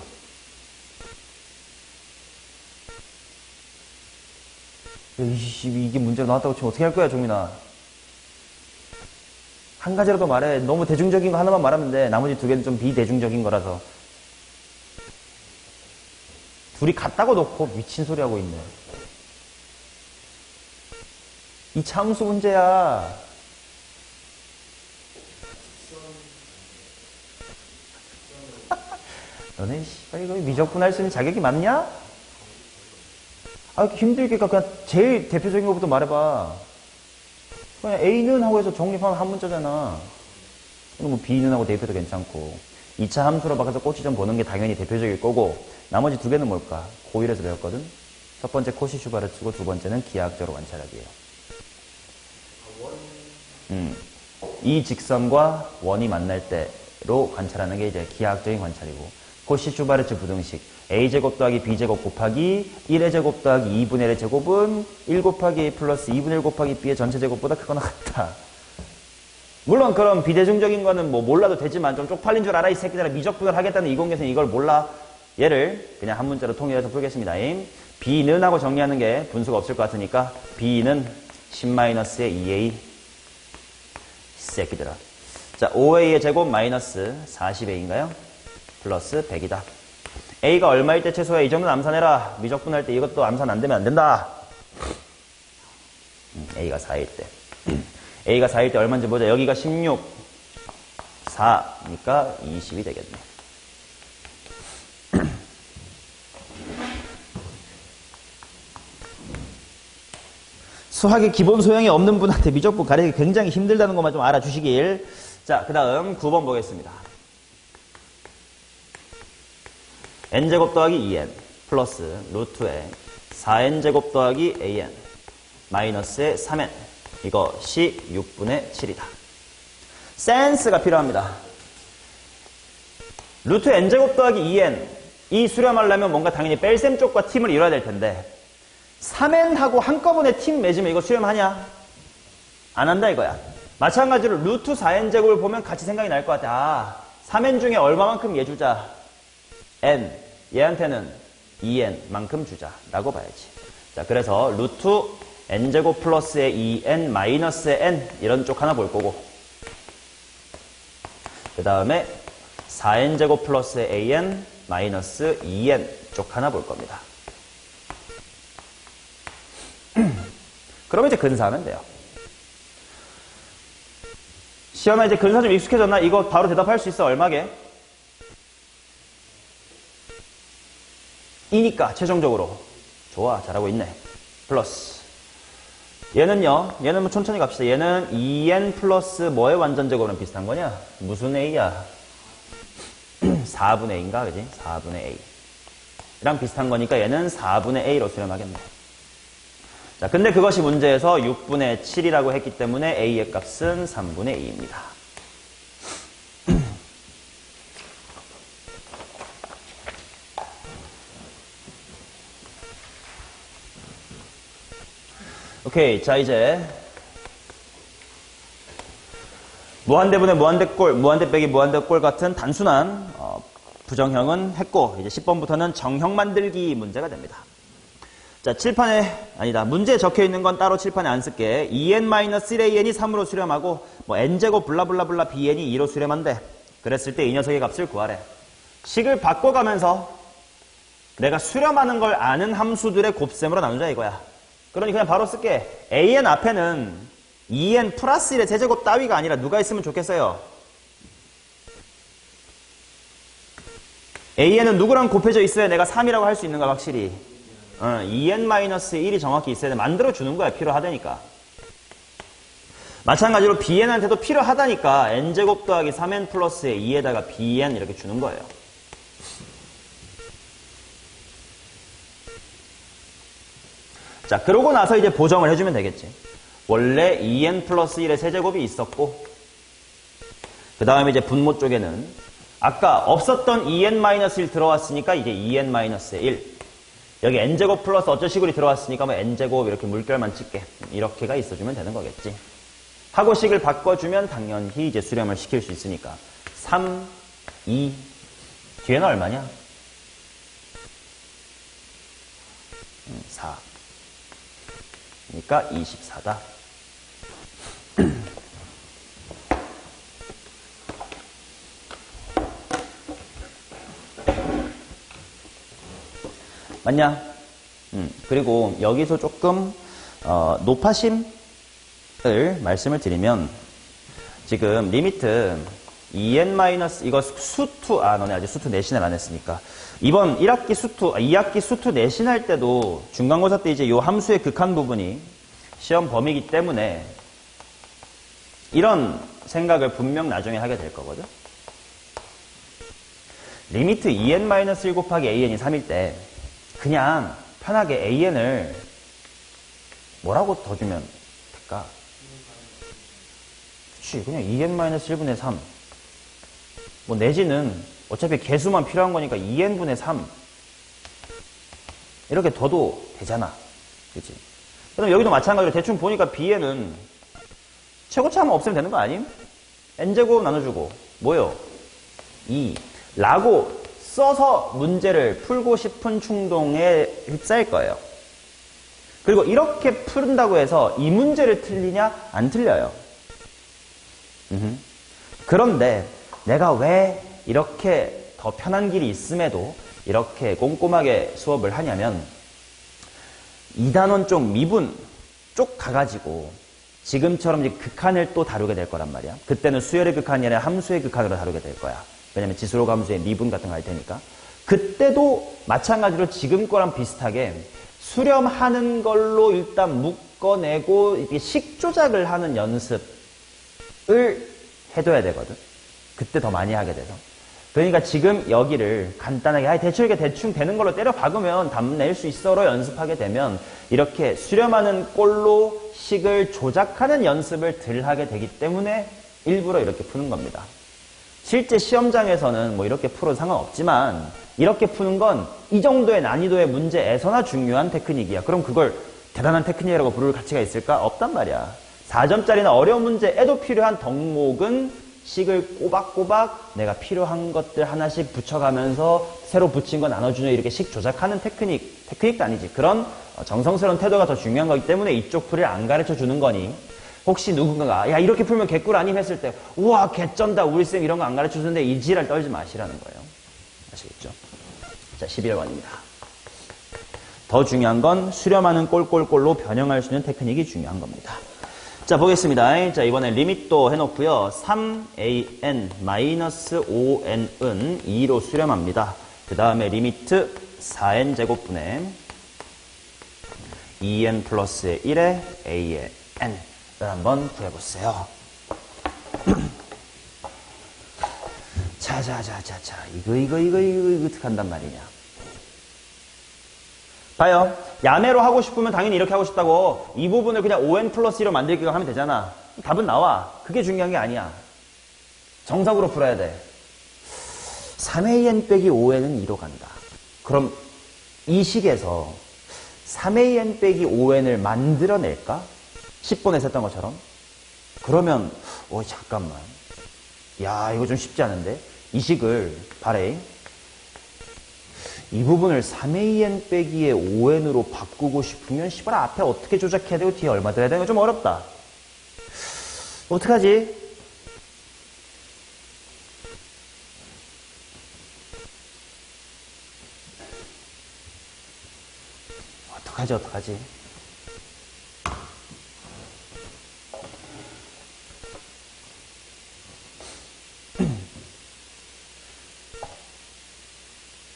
이게 문제가 나왔다고 치면 어떻게 할 거야, 종민아? 한 가지라도 말해. 너무 대중적인 거 하나만 말하면 돼. 나머지 2개는 좀 비대중적인 거라서. 둘이 같다고 놓고 미친 소리 하고 있네. 이 참수 문제야. 너네 이거 미적분 할 수 있는 자격이 맞냐? 아, 이렇게 힘들게 그냥 제일 대표적인 것부터 말해봐. 그냥 A는 하고 해서 정립하면 한 문자잖아. 뭐 B는 하고 대입해도 괜찮고. 2차 함수로 바꿔서 꼬치점 보는 게 당연히 대표적일 거고, 나머지 2개는 뭘까? 고1에서 배웠거든? 첫 번째 코시 슈바르츠고, 두 번째는 기하학적으로 관찰하기예요. 이 직선과 원이 만날 때로 관찰하는 게 이제 기하학적인 관찰이고, 코시 슈바르츠 부등식 a제곱 더하기 b제곱 곱하기 1의 제곱 더하기 2분의 1의 제곱은 1 곱하기 a 플러스 2분의 1 곱하기 b의 전체 제곱보다 크거나 같다. 물론 그럼 비대중적인 거는 뭐 몰라도 되지만 좀 쪽팔린 줄 알아 이 새끼들아. 미적분을 하겠다는 이공계에서는 이걸 몰라. 얘를 그냥 한 문자로 통일해서 풀겠습니다. b는 하고 정리하는 게 분수가 없을 것 같으니까 b는 10-의 2a 이 새끼들아. 자, 5a의 제곱 마이너스 40a인가요? 플러스 100이다. a가 얼마일 때 최소야? 이 정도는 암산해라. 미적분할 때 이것도 암산 안 되면 안 된다. a가 4일 때. a가 4일 때 얼마인지 보자. 여기가 16, 4니까 20이 되겠네. 수학의 기본 소양이 없는 분한테 미적분 가리기 굉장히 힘들다는 것만 좀 알아주시길. 자, 그 다음 9번 보겠습니다. n제곱 더하기 2n 플러스 루트에 4n제곱 더하기 an 마이너스의 3n 이것이 6분의 7이다. 센스가 필요합니다. 루트 n제곱 더하기 2n 이 수렴하려면 뭔가 당연히 뺄셈 쪽과 팀을 이뤄야 될 텐데 3n하고 한꺼번에 팀 맺으면 이거 수렴하냐? 안 한다 이거야. 마찬가지로 루트 4n제곱을 보면 같이 생각이 날 것 같아. 아, 3n 중에 얼마만큼 얘 주자. n. 얘한테는 2n만큼 주자라고 봐야지. 자, 그래서 루트 n제곱 플러스의 2n 마이너스의 n 이런 쪽 하나 볼 거고 그 다음에 4n제곱 플러스의 an 마이너스 2n 쪽 하나 볼 겁니다. 그러면 이제 근사하면 돼요. 시연아 이제 근사 좀 익숙해졌나? 이거 바로 대답할 수 있어. 얼마게? 2니까 최종적으로. 좋아, 잘하고 있네. 플러스 얘는요, 얘는 뭐 천천히 갑시다. 얘는 2n 플러스 뭐의 완전제곱은 비슷한 거냐? 무슨 a야? 4분의 a인가? 그지? 4분의 a 이랑 비슷한 거니까 얘는 4분의 a로 수렴하겠네. 자, 근데 그것이 문제에서 6분의 7이라고 했기 때문에 a의 값은 3분의 2입니다. 오케이. 자, 이제 무한대분의 무한대꼴, 무한대 빼기 무한대꼴 같은 단순한 부정형은 했고, 이제 10번부터는 정형 만들기 문제가 됩니다. 자, 칠판에, 아니다. 문제에 적혀 있는 건 따로 칠판에 안 쓸게. 2n-1an이 3으로 수렴하고, 뭐, n제곱 블라블라블라 bn이 2로 수렴한대. 그랬을 때 이 녀석의 값을 구하래. 식을 바꿔가면서 내가 수렴하는 걸 아는 함수들의 곱셈으로 나누자 이거야. 그러니 그냥 바로 쓸게. an 앞에는 2n 플러스 1의 세제곱 따위가 아니라 누가 있으면 좋겠어요? an은 누구랑 곱해져 있어야 내가 3이라고 할 수 있는가 확실히. 2n-1이 정확히 있어야 돼. 만들어주는 거야. 필요하다니까. 마찬가지로 bn한테도 필요하다니까 n제곱 더하기 3n 플러스의 2에다가 bn 이렇게 주는 거예요. 자, 그러고 나서 이제 보정을 해주면 되겠지. 원래 2n 플러스 1의 세제곱이 있었고, 그 다음에 이제 분모 쪽에는 아까 없었던 2n-1 들어왔으니까 이제 2n-1. 여기 n제곱 플러스 어쩌식으로 들어왔으니까 뭐 n제곱 이렇게 물결만 찍게. 이렇게가 있어주면 되는 거겠지. 하고 식을 바꿔주면 당연히 이제 수렴을 시킬 수 있으니까. 3, 2, 뒤에는 얼마냐? 4. 그러니까 24다. 맞냐? 그리고 여기서 조금 노파심을 말씀을 드리면 지금 리미트 2n- 이거 수투 너네 아직 수투 내신을 안 했으니까 이번 1학기 수투 2학기 수투 내신할 때도 중간고사 때 이제 요 함수의 극한 부분이 시험 범위이기 때문에 이런 생각을 분명 나중에 하게 될 거거든. 리미트 2n-1 곱하기 an이 3일 때 그냥 편하게 an을 뭐라고 더 주면 될까? 그치, 그냥 2n-1분의 3. 뭐 내지는 어차피 개수만 필요한 거니까 2n분의 3. 이렇게 둬도 되잖아. 그치? 그럼 여기도 마찬가지로 대충 보니까 bn은 최고차만 없애면 되는 거 아님? n제곱 나눠주고 뭐요? 2 라고 써서 문제를 풀고 싶은 충동에 휩싸일 거예요. 그리고 이렇게 푼다고 해서 이 문제를 틀리냐? 안 틀려요. 그런데 내가 왜 이렇게 더 편한 길이 있음에도 이렇게 꼼꼼하게 수업을 하냐면 2단원 쪽 미분 쪽 가가지고 지금처럼 이제 극한을 또 다루게 될 거란 말이야. 그때는 수열의 극한이 아니라 함수의 극한으로 다루게 될 거야. 왜냐면 지수로 함수의 미분 같은 거 할 테니까. 그때도 마찬가지로 지금 거랑 비슷하게 수렴하는 걸로 일단 묶어내고 이렇게 식 조작을 하는 연습을 해둬야 되거든. 그때 더 많이 하게 돼서. 그러니까 지금 여기를 간단하게 대충 이렇게 대충 되는 걸로 때려 박으면 답 낼 수 있어로 연습하게 되면 이렇게 수렴하는 꼴로 식을 조작하는 연습을 덜 하게 되기 때문에 일부러 이렇게 푸는 겁니다. 실제 시험장에서는 뭐 이렇게 풀어도 상관없지만 이렇게 푸는 건 이 정도의 난이도의 문제에서나 중요한 테크닉이야. 그럼 그걸 대단한 테크닉이라고 부를 가치가 있을까? 없단 말이야. 4점짜리나 어려운 문제에도 필요한 덕목은 식을 꼬박꼬박 내가 필요한 것들 하나씩 붙여가면서 새로 붙인 거 나눠주는 이렇게 식 조작하는 테크닉도 아니지. 그런 정성스러운 태도가 더 중요한 거기 때문에 이쪽 풀이를 안 가르쳐 주는 거니 혹시 누군가가 야 이렇게 풀면 개꿀 아님 했을 때 우와 개쩐다 우리 쌤 이런 거 안 가르쳐 주는데 이 지랄 떨지 마시라는 거예요. 아시겠죠? 자 11번입니다. 더 중요한 건 수렴하는 꼴꼴꼴로 변형할 수 있는 테크닉이 중요한 겁니다. 자 보겠습니다. 자 이번에 리밋도 해놓고요. 3an-5n은 2로 수렴합니다. 그 다음에 리미트 4n 제곱분의 2n 플러스 1의 a의 n을 한번 구해보세요. 자자자자자 이거 어떻게 한단 말이냐. 봐요. 야매로 하고 싶으면 당연히 이렇게 하고 싶다고 이 부분을 그냥 5n 플러스 1로 만들기로 하면 되잖아. 답은 나와. 그게 중요한 게 아니야. 정석으로 풀어야 돼. 3an 빼기 5n은 2로 간다. 그럼 이 식에서 3an 빼기 5n을 만들어낼까? 10번에서 했던 것처럼. 그러면 잠깐만. 야, 이거 좀 쉽지 않은데? 이 식을 바래. 이 부분을 3an 빼기의 5n으로 바꾸고 싶으면 씨발 앞에 어떻게 조작해야 되고 뒤에 얼마 들어야 되는 거 좀 어렵다. 어떡하지? 어떡하지?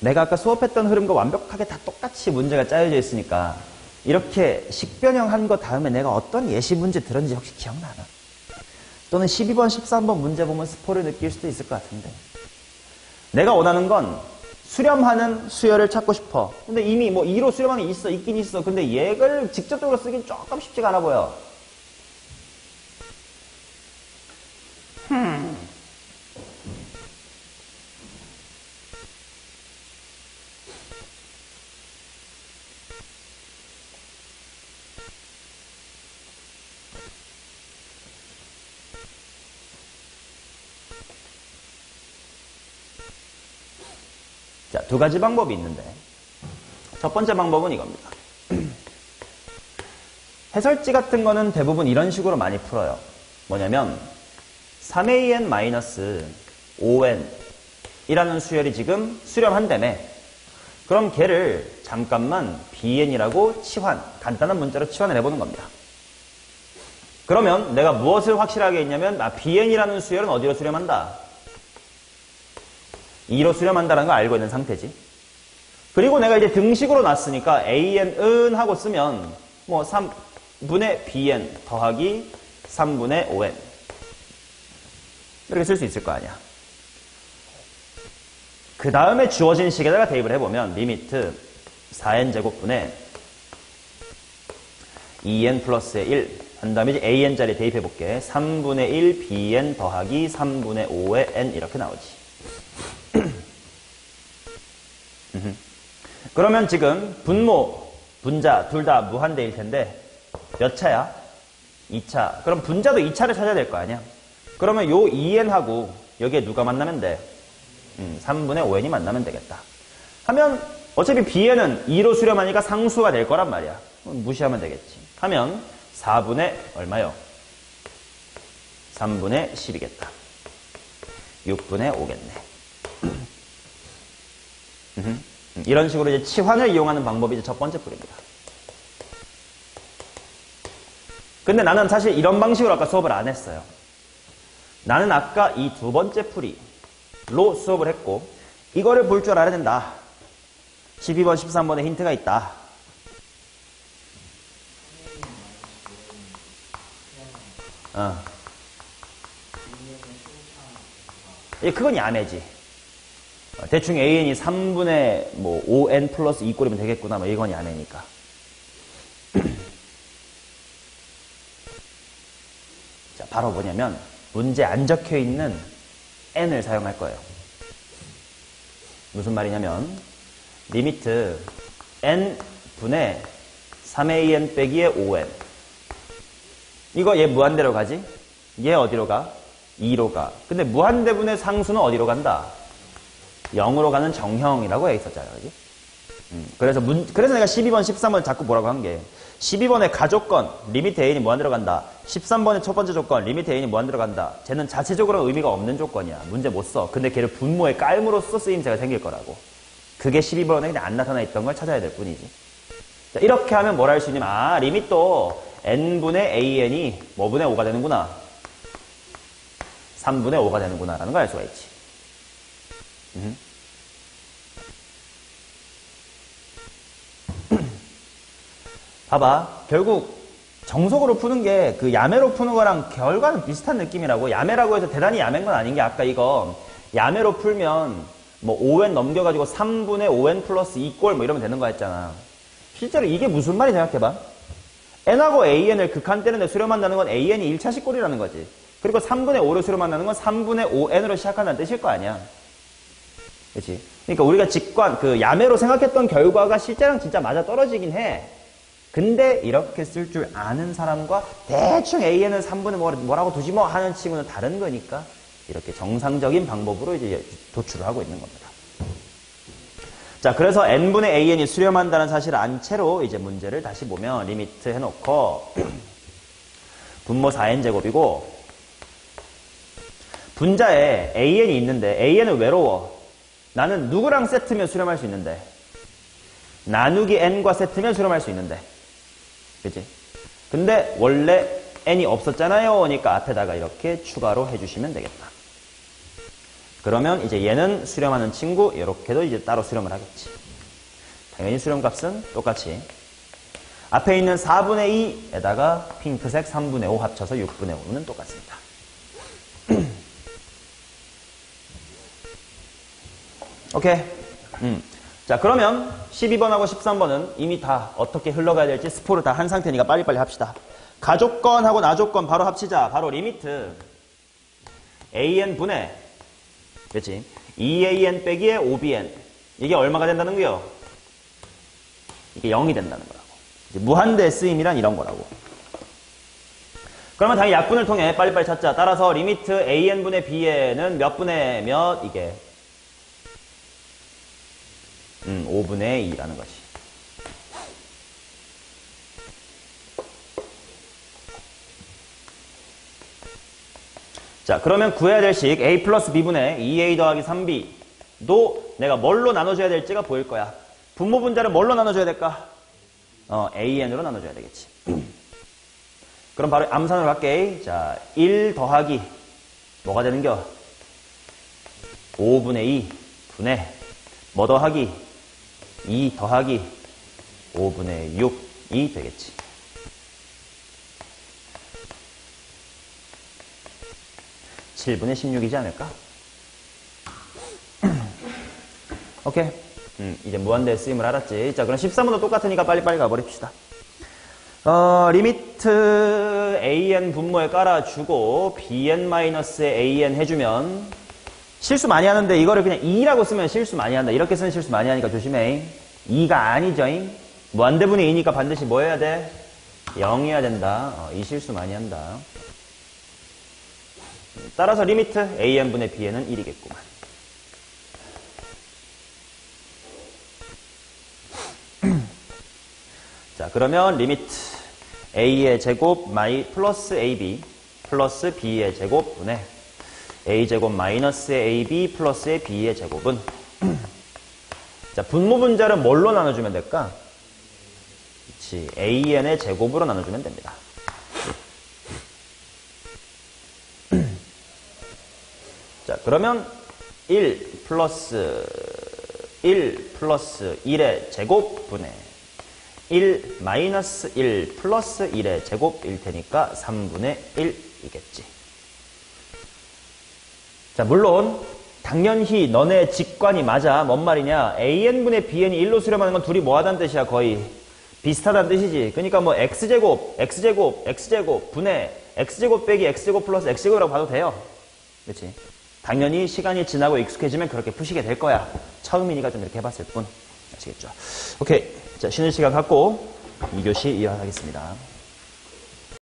내가 아까 수업했던 흐름과 완벽하게 다 똑같이 문제가 짜여져 있으니까 이렇게 식변형 거 다음에 내가 어떤 예시 문제 들었는지 혹시 기억나나? 또는 12번, 13번 문제 보면 스포를 느낄 수도 있을 것 같은데 내가 원하는 건 수렴하는 수열을 찾고 싶어. 근데 이미 2로 수렴하는 게 있긴 있어. 근데 얘를 직접적으로 쓰긴 조금 쉽지가 않아 보여. 자, 두 가지 방법이 있는데 첫 번째 방법은 이겁니다. 해설지 같은 거는 대부분 이런 식으로 많이 풀어요. 뭐냐면 3an-5n 이라는 수열이 지금 수렴한다며. 그럼 걔를 잠깐만 bn이라고 간단한 문자로 치환을 해보는 겁니다. 그러면 내가 무엇을 확실하게 했냐면 bn이라는 수열은 어디로 수렴한다? 2로 수렴한다는 걸 알고 있는 상태지. 그리고 내가 이제 등식으로 놨으니까 an은 하고 쓰면 3분의 bn 더하기 3분의 5n 이렇게 쓸 수 있을 거 아니야. 그 다음에 주어진 식에다가 대입을 해보면 리미트 4n 제곱분의 2n 플러스의 1 한 다음에 이제 an자리에 대입해볼게. 3분의 1 bn 더하기 3분의 5의 n 이렇게 나오지. 그러면 지금 분모, 분자 둘 다 무한대일 텐데 몇 차야? 2차. 그럼 분자도 2차를 찾아야 될 거 아니야? 그러면 요 2n하고 여기에 누가 만나면 돼? 3분의 5n이 만나면 되겠다. 하면 어차피 bn은 2로 수렴하니까 상수가 될 거란 말이야. 무시하면 되겠지. 하면 4분의 얼마요? 3분의 10이겠다. 6분의 5겠네. 이런 식으로 이제 치환을 이용하는 방법이 이제 첫 번째 풀입니다. 근데 나는 사실 이런 방식으로 아까 수업을 안 했어요. 나는 아까 이 두 번째 풀이로 수업을 했고 이거를 볼 줄 알아야 된다. 12번, 13번에 힌트가 있다. 그건 야매지. 대충 an이 3분의 5n 플러스 2 꼴이면 되겠구나. 이건 야매니까. 자, 바로 뭐냐면 문제 안 적혀 있는 n을 사용할 거예요. 무슨 말이냐면 리미트 n분의 3an 빼기의 5n 이거 얘 무한대로 가지? 얘 어디로 가? 2로 가. 근데 무한대분의 상수는 어디로 간다? 0으로 가는 정형이라고 해 있었잖아요. 그지? 그래서 내가 12번, 13번 자꾸 뭐라고 한 게 12번의 가조건 리미트 a는 무한대로 간다. 13번의 첫 번째 조건 리미트 a는 무한대로 간다. 쟤는 자체적으로 의미가 없는 조건이야. 문제 못 써. 근데 걔를 분모에 깔므로써 쓰임새가 생길 거라고. 그게 12번에 그냥 안 나타나 있던 걸 찾아야 될 뿐이지. 자, 이렇게 하면 뭘 할 수 있냐면 리미트도 n분의 an이 뭐분의 5가 되는구나. 3분의 5가 되는구나 라는 걸 알 수가 있지. 봐봐. 결국 정석으로 푸는 게 그 야매로 푸는 거랑 결과는 비슷한 느낌이라고. 야매라고 해서 대단히 야매인 건 아닌 게 아까 이거 야매로 풀면 5n 넘겨가지고 3분의 5n 플러스 2꼴 이러면 되는 거 했잖아. 실제로 이게 무슨 말이 생각해봐. n하고 an을 극한되는데 수렴한다는 건 an이 1차식 꼴이라는 거지. 그리고 3분의 5로 수렴한다는 건 3분의 5n으로 시작한다는 뜻일 거 아니야. 그치? 그러니까 우리가 직관, 그 야매로 생각했던 결과가 실제랑 진짜 맞아 떨어지긴 해. 근데 이렇게 쓸 줄 아는 사람과 대충 an은 3분의 뭐라고 두지 뭐 하는 친구는 다른 거니까 이렇게 정상적인 방법으로 이제 도출을 하고 있는 겁니다. 자, 그래서 n분의 an이 수렴한다는 사실을 안 채로 이제 문제를 다시 보면 리미트 해놓고 분모 4n제곱이고 분자에 an이 있는데 an은 외로워. 나는 누구랑 세트면 수렴할 수 있는데 나누기 n과 세트면 수렴할 수 있는데 그치? 근데 원래 n이 없었잖아요. 그러니까 앞에다가 이렇게 추가로 해주시면 되겠다. 그러면 이제 얘는 수렴하는 친구 이렇게도 이제 따로 수렴을 하겠지. 당연히 수렴값은 똑같이 앞에 있는 4분의 2에다가 핑크색 3분의 5 합쳐서 6분의 5는 똑같습니다. 오케이. 자, 그러면 12번하고 13번은 이미 다 어떻게 흘러가야 될지 스포를 다 한 상태니까 빨리빨리 합시다. 가족건하고 나족건 바로 합치자. 바로 리미트 an 분의 그렇지? 2an 빼기에 5bn 이게 얼마가 된다는 거요? 이게 0이 된다는 거라고. 이제 무한대 쓰임이란 이런 거라고. 그러면 당연히 약분을 통해 빨리빨리 찾자. 따라서 리미트 an분의 bn은 몇 분의 몇? 이게 5분의 2라는 것이. 자, 그러면 구해야 될 식 a 플러스 b분의 2a 더하기 3b도 내가 뭘로 나눠줘야 될지가 보일 거야. 분모 분자를 뭘로 나눠줘야 될까? an으로 나눠줘야 되겠지. 그럼 바로 암산으로 갈게. 자, 1 더하기 뭐가 되는겨? 5분의 2 분의 뭐 더하기 2 더하기 5분의 6이 되겠지. (7분의 16이지) 않을까? 오케이. 이제 무한대 쓰임을 알았지. 자, 그럼 13번도 똑같으니까 빨리빨리 가버립시다. 리미트 an 분모에 깔아주고 bn-an 해주면 실수 많이 하는데 이거를 그냥 2라고 쓰면 실수 많이 한다. 이렇게 쓰면 실수 많이 하니까 조심해. 2가 아니죠. 무한대분의 2니까 반드시 뭐 해야 돼? 0이어야 된다. 이 실수 많이 한다. 따라서 리미트 an분의 bn은 1이겠구만. 자, 그러면 리미트 a의 제곱 플러스 ab 플러스 b의 제곱 분의 a제곱 마이너스 ab 플러스의 b의 제곱은 자, 분모 분자를 뭘로 나눠주면 될까? 그렇지, an의 제곱으로 나눠주면 됩니다. 자, 그러면 1 플러스 1의 제곱 분의 1 마이너스 1 플러스 1의 제곱일 테니까 3분의 1이겠지. 자, 물론 당연히 너네 직관이 맞아. 뭔 말이냐? an분의 bn이 1로 수렴하는 건 둘이 뭐 하다는 뜻이야? 거의 비슷하다는 뜻이지. 그러니까 뭐 x제곱 분의 x제곱 빼기 x제곱 플러스 x제곱이라고 봐도 돼요. 그렇지? 당연히 시간이 지나고 익숙해지면 그렇게 푸시게 될 거야. 처음이니까 좀 이렇게 해봤을 뿐. 아시겠죠? 오케이. 자, 쉬는 시간 갖고 2교시 이어가겠습니다.